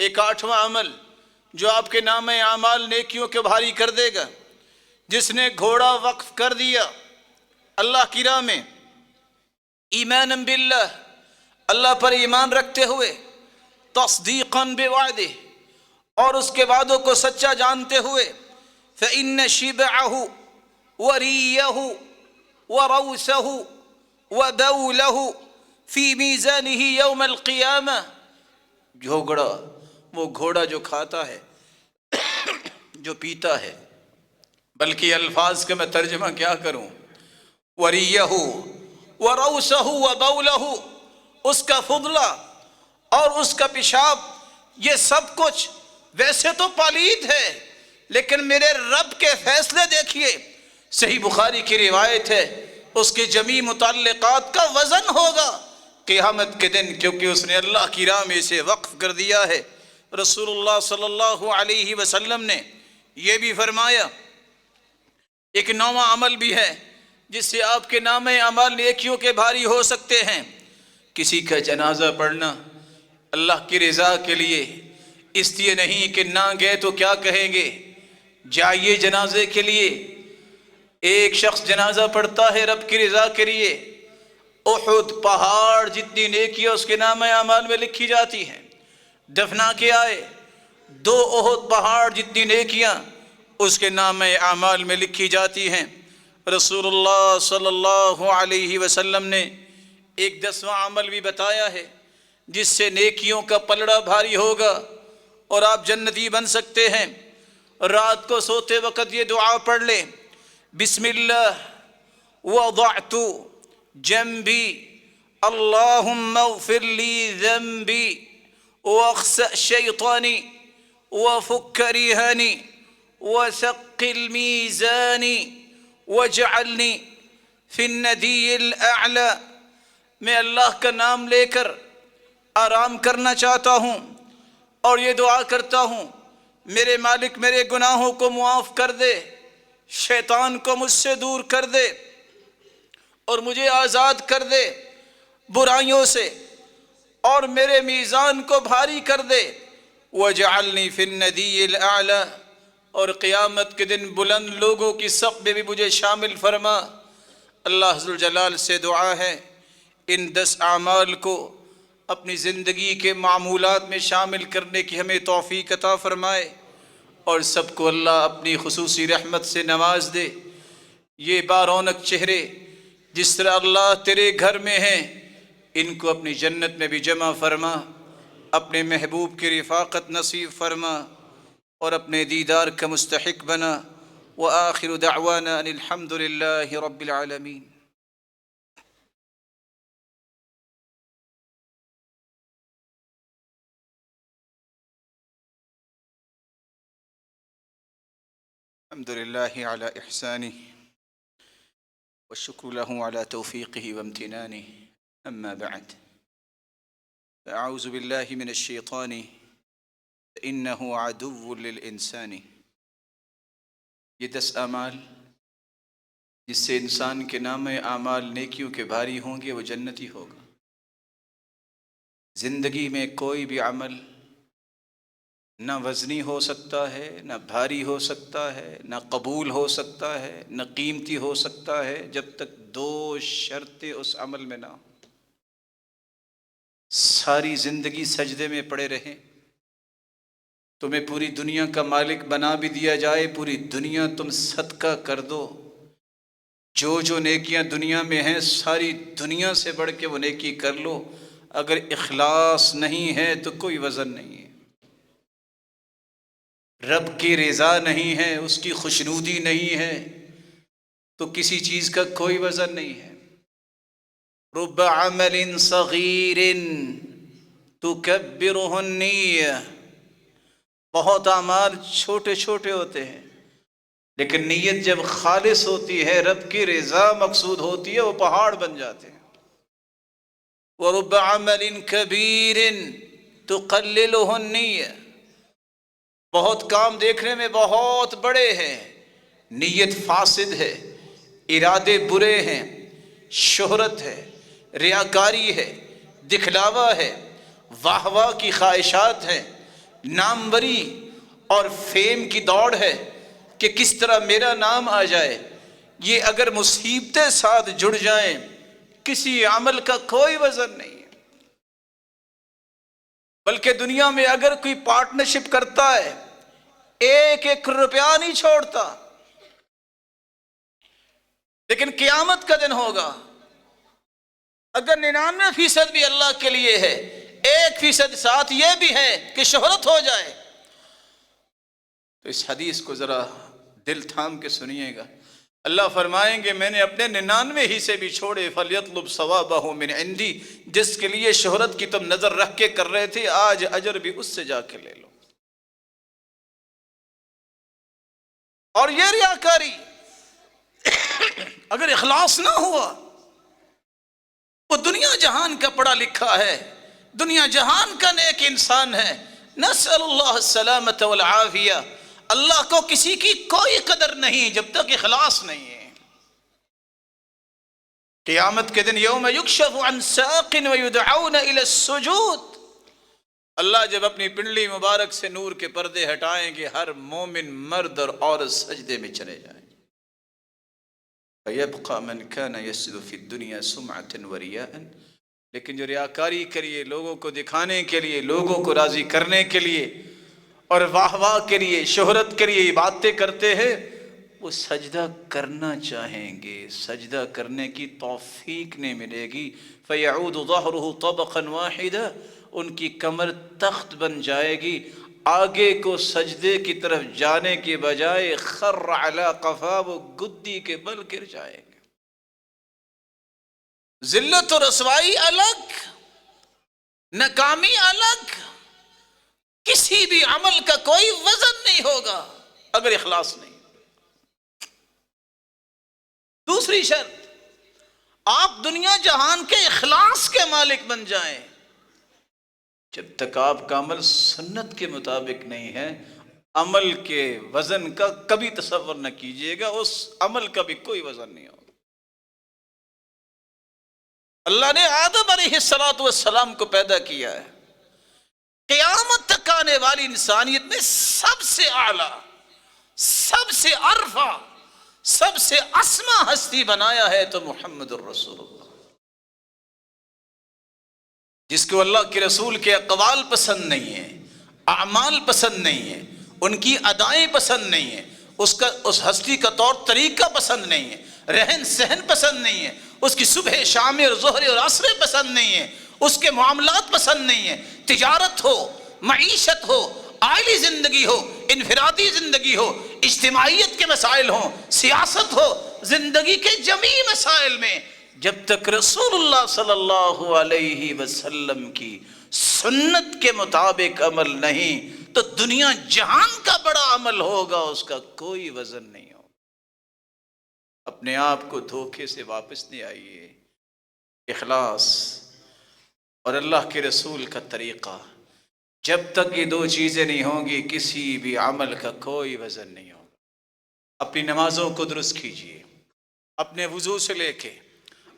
ایک 8واں عمل جو آپ کے نام اعمال نیکیوں کے بھاری کر دے گا، جس نے گھوڑا وقف کر دیا اللہ کی راہ میں، ایمانا باللہ، اللہ پر ایمان رکھتے ہوئے، تصدیقا بوعدہ، اور اس کے وعدوں کو سچا جانتے ہوئے، فإن شبعہ وریہ وروثہ وبولہ فی میزانہ یوم القیامہ، وہ گھوڑا جو کھاتا ہے، جو پیتا ہے، بلکہ الفاظ کا میں ترجمہ کیا کروں، وریہ وروثہ وبولہ، اس کا فضلہ اور اس کا پیشاب، یہ سب کچھ ویسے تو پالید ہے، لیکن میرے رب کے فیصلے دیکھیے۔ صحیح بخاری کی روایت ہے، اس کے جمیع متعلقات کا وزن ہوگا قیامت کے دن، کیونکہ اس نے اللہ کی راہ میں اسے وقف کر دیا ہے۔ رسول اللہ صلی اللہ علیہ وسلم نے یہ بھی فرمایا، ایک 9واں عمل بھی ہے جس سے آپ کے نام اعمال نیکیوں کے بھاری ہو سکتے ہیں، کسی کا جنازہ پڑھنا اللہ کی رضا کے لیے، اس لیے نہیں کہ نہ گئے تو کیا کہیں گے، جائیے جنازے کے لیے۔ ایک شخص جنازہ پڑھتا ہے رب کی رضا کے لیے، احد پہاڑ جتنی نیکیاں اس کے نام اعمال میں لکھی جاتی ہیں، دفنا کے آئے 2 احد پہاڑ جتنی نیکیاں اس کے نام اعمال میں لکھی جاتی ہیں۔ رسول اللہ صلی اللہ علیہ وسلم نے ایک 10واں عمل بھی بتایا ہے جس سے نیکیوں کا پلڑا بھاری ہوگا اور آپ جنتی بن سکتے ہیں۔ رات کو سوتے وقت یہ دعا پڑھ لیں، بسم اللہ وضعت جنبی اللہم اغفر لی ذنبی واخسأ شیطانی وفک ریحانی وثقل میزانی واجعلنی فی الندی الاعلی۔ میں اللہ کا نام لے کر آرام کرنا چاہتا ہوں اور یہ دعا کرتا ہوں، میرے مالک میرے گناہوں کو معاف کر دے، شیطان کو مجھ سے دور کر دے اور مجھے آزاد کر دے برائیوں سے، اور میرے میزان کو بھاری کر دے، وَجَعَلْنِي فِي النَّدِيِّ الْأَعْلَى، اور قیامت کے دن بلند لوگوں کی صف میں بھی مجھے شامل فرما۔ اللہ ذوالجلال سے دعا ہے، ان 10 اعمال کو اپنی زندگی کے معمولات میں شامل کرنے کی ہمیں توفیق عطا فرمائے، اور سب کو اللہ اپنی خصوصی رحمت سے نواز دے۔ یہ بارونق چہرے جس طرح اللہ تیرے گھر میں ہیں، ان کو اپنی جنت میں بھی جمع فرما، اپنے محبوب کی رفاقت نصیب فرما، اور اپنے دیدار کا مستحق بنا۔ وآخر دعوانا ان الحمد للہ رب العالمین۔ الحمد للہ علی احسانہ والشکر له على توفیقہ وامتنانہ، اما بعد فاعوذ باللہ من الشیطان فإنہ عدو للانسان۔ یہ 10 اعمال جس سے انسان کے نام اعمال نیکیوں کے بھاری ہوں گے، وہ جنتی ہوگا۔ زندگی میں کوئی بھی عمل نہ وزنی ہو سکتا ہے، نہ بھاری ہو سکتا ہے، نہ قبول ہو سکتا ہے، نہ قیمتی ہو سکتا ہے، جب تک 2 شرطیں اس عمل میں نہ ہوں۔ ساری زندگی سجدے میں پڑے رہیں، تمہیں پوری دنیا کا مالک بنا بھی دیا جائے، پوری دنیا تم صدقہ کر دو، جو نیکیاں دنیا میں ہیں ساری دنیا سے بڑھ کے وہ نیکی کر لو، اگر اخلاص نہیں ہے تو کوئی وزن نہیں ہے۔ رب کی رضا نہیں ہے، اس کی خوشنودی نہیں ہے، تو کسی چیز کا کوئی وزن نہیں ہے۔ رب عمل صغیر تکبرہ النیہ، بہت اعمال چھوٹے چھوٹے ہوتے ہیں، لیکن نیت جب خالص ہوتی ہے، رب کی رضا مقصود ہوتی ہے، وہ پہاڑ بن جاتے ہیں۔ ورب عمل کبیر تقللہ النیہ، بہت کام دیکھنے میں بہت بڑے ہیں، نیت فاسد ہے، ارادے برے ہیں، شہرت ہے، ریاکاری ہے، دکھلاوا ہے، واہ واہ کی خواہشات ہیں، ناموری اور فیم کی دوڑ ہے کہ کس طرح میرا نام آ جائے۔ یہ اگر مصیبتیں ساتھ جڑ جائیں، کسی عمل کا کوئی وزن نہیں ہے۔ بلکہ دنیا میں اگر کوئی پارٹنرشپ کرتا ہے، 1 روپیہ نہیں چھوڑتا، لیکن قیامت کا دن ہوگا، اگر 99% بھی اللہ کے لیے ہے، 1% ساتھ یہ بھی ہے کہ شہرت ہو جائے، تو اس حدیث کو ذرا دل تھام کے سنیے گا۔ اللہ فرمائیں گے میں نے اپنے 99 حصے بھی چھوڑے، فَلْيَطْلُبْ صَوَابَهُ مِنْ عِنْدِي، جس کے لیے شہرت کی تم نظر رکھ کے کر رہے تھے، آج اجر بھی اس سے جا کے لے لو۔ اور یہ ریاکاری اگر اخلاص نہ ہوا، وہ دنیا جہان کا پڑھا لکھا ہے، دنیا جہان کا نیک انسان ہے، نسأل اللہ السلامۃ والعافیہ، اللہ کو کسی کی کوئی قدر نہیں جب تک اخلاص نہیں ہے۔ قیامت کے دن یوم یکشف عن ساق ویدعون الی السجود، اللہ جب اپنی پنڈلی مبارک سے نور کے پردے ہٹائیں گے، ہر مومن مرد اور عورت سجدے میں چلے جائیں گے۔ فَيَبْقَى مَنْ كَانَ يَسْجُدُ فِي الدُّنْيَا سُمْعَةً وَرِيَاءً، لیکن جو ریاکاری کریے، لوگوں کو دکھانے کے لیے، لوگوں کو راضی کرنے کے لیے اور واہ واہ کے لیے، شہرت کے لیے باتیں کرتے ہیں، وہ سجدہ کرنا چاہیں گے، سجدہ کرنے کی توفیق نہیں ملے گی۔ فَيَعُودُ ظَهْرُهُ طَبَقًا وَاحِدًا، ان کی کمر تخت بن جائے گی، آگے کو سجدے کی طرف جانے کے بجائے خر علی قفا، وہ گدی کے بل گر جائے گا۔ ذلت و رسوائی الگ، ناکامی الگ، کسی بھی عمل کا کوئی وزن نہیں ہوگا اگر اخلاص نہیں۔ دوسری شرط، آپ دنیا جہان کے اخلاص کے مالک بن جائیں، جب تک آپ کا عمل سنت کے مطابق نہیں ہے، عمل کے وزن کا کبھی تصور نہ کیجیے گا، اس عمل کا بھی کوئی وزن نہیں ہوگا۔ اللہ نے آدم علیہ السلام کو پیدا کیا ہے، قیامت تک آنے والی انسانیت میں سب سے اعلیٰ، سب سے عرفہ، سب سے اسما ہستی بنایا ہے تو محمد الرسول اللہ۔ جس کو اللہ کے رسول کے اقوال پسند نہیں ہیں، اعمال پسند نہیں ہیں، ان کی ادائیں پسند نہیں ہیں، اس ہستی کا طور طریقہ پسند نہیں ہے، رہن سہن پسند نہیں ہے، اس کی صبح شام اور ظہر اور عصر پسند نہیں ہے، اس کے معاملات پسند نہیں ہیں، تجارت ہو، معیشت ہو، عائلی زندگی ہو، انفرادی زندگی ہو، اجتماعیت کے مسائل ہوں، سیاست ہو، زندگی کے جمیع مسائل میں جب تک رسول اللہ صلی اللہ علیہ وسلم کی سنت کے مطابق عمل نہیں تو دنیا جہان کا بڑا عمل ہوگا، اس کا کوئی وزن نہیں ہوگا۔ اپنے آپ کو دھوکے سے واپس نہیں آئیے، اخلاص اور اللہ کے رسول کا طریقہ، جب تک یہ دو چیزیں نہیں ہوں گی کسی بھی عمل کا کوئی وزن نہیں ہوگا۔ اپنی نمازوں کو درست کیجیے، اپنے وضو سے لے کے،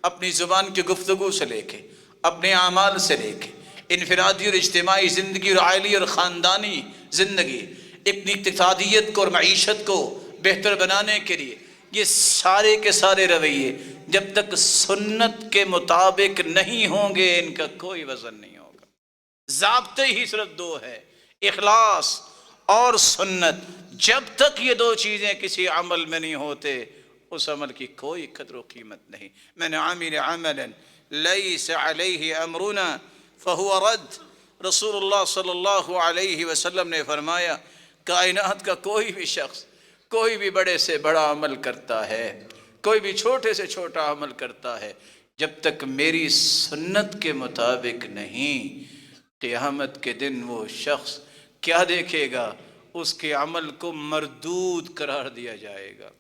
اپنی زبان کی گفتگو سے لے کے، اپنے اعمال سے لے کے، انفرادی اور اجتماعی زندگی اور عائلی اور خاندانی زندگی، اپنی اقتصادیت کو اور معیشت کو بہتر بنانے کے لیے یہ سارے کے سارے رویے جب تک سنت کے مطابق نہیں ہوں گے ان کا کوئی وزن نہیں ہوگا۔ ضابطے ہی صرف دو ہے، اخلاص اور سنت۔ جب تک یہ دو چیزیں کسی عمل میں نہیں ہوتے اس عمل کی کوئی قدر و قیمت نہیں۔ من عامل عملا لیس علیہ امرنا فہو رد، رسول اللہ صلی اللہ علیہ وسلم نے فرمایا کائنات کا کوئی بھی شخص کوئی بھی بڑے سے بڑا عمل کرتا ہے، کوئی بھی چھوٹے سے چھوٹا عمل کرتا ہے، جب تک میری سنت کے مطابق نہیں، قیامت کے دن وہ شخص کیا دیکھے گا؟ اس کے عمل کو مردود قرار دیا جائے گا۔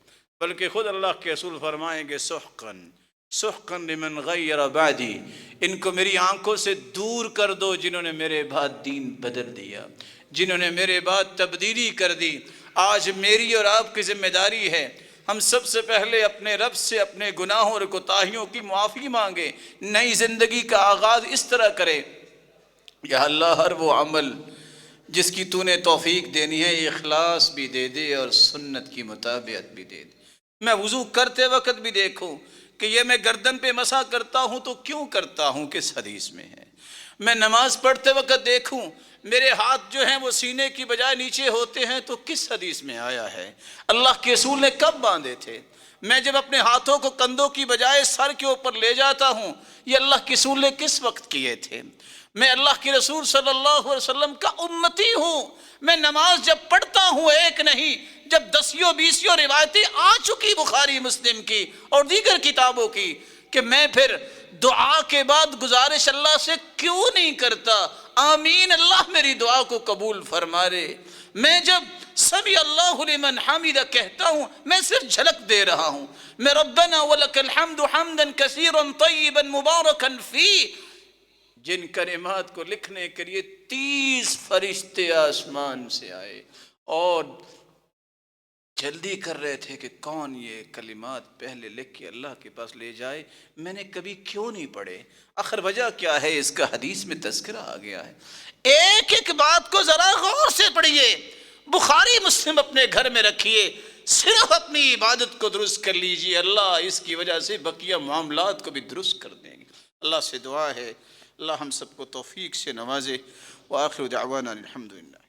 بلکہ خود اللہ کے رسول فرمائیں گے سحقاً سحقاً لمن غیر بعدی، ان کو میری آنکھوں سے دور کر دو جنہوں نے میرے بعد دین بدل دیا، جنہوں نے میرے بعد تبدیلی کر دی۔ آج میری اور آپ کی ذمہ داری ہے ہم سب سے پہلے اپنے رب سے اپنے گناہوں اور کوتاہیوں کی معافی مانگے، نئی زندگی کا آغاز اس طرح کرے، یا اللہ ہر وہ عمل جس کی تو نے توفیق دینی ہے اخلاص بھی دے دے اور سنت کی مطابقت بھی دے دے۔ میں وضو کرتے وقت بھی دیکھوں کہ یہ میں گردن پہ مسح کرتا ہوں تو کیوں کرتا ہوں، کس حدیث میں ہے؟ میں نماز پڑھتے وقت دیکھوں میرے ہاتھ جو ہیں وہ سینے کی بجائے نیچے ہوتے ہیں تو کس حدیث میں آیا ہے؟ اللہ کے رسول نے کب باندھے تھے؟ میں جب اپنے ہاتھوں کو کندھوں کی بجائے سر کے اوپر لے جاتا ہوں یہ اللہ کے رسول نے کس وقت کیے تھے؟ میں اللہ کے رسول صلی اللہ علیہ وسلم کا امتی ہوں، میں نماز جب پڑھتا ہوں ایک نہیں جب دسیوں بیسیوں روایتیں آ چکی بخاری مسلم کی اور دیگر کتابوں کی، کہ میں پھر دعا کے بعد گزارش اللہ سے کیوں نہیں کرتا آمین اللہ میری دعا کو قبول فرما لے۔ میں جب سمی اللہ لمن حمدہ کہتا ہوں میں صرف جھلک دے رہا ہوں، میں ربنا ولک الحمد حمدا کثیرا طیبا مبارکا فی، جن کلمات کو لکھنے کے لیے 30 فرشتے آسمان سے آئے اور جلدی کر رہے تھے کہ کون یہ کلمات پہلے لکھ کے اللہ کے پاس لے جائے، میں نے کبھی کیوں نہیں پڑھے؟ آخر وجہ کیا ہے؟ اس کا حدیث میں تذکرہ آ گیا ہے۔ ایک ایک بات کو ذرا غور سے پڑھیے، بخاری مسلم اپنے گھر میں رکھیے، صرف اپنی عبادت کو درست کر لیجیے، اللہ اس کی وجہ سے بقیہ معاملات کو بھی درست کر دیں گے۔ اللہ سے دعا ہے اللہ ہم سب کو توفیق سے نوازے، وآخر دعوانا الحمدللہ۔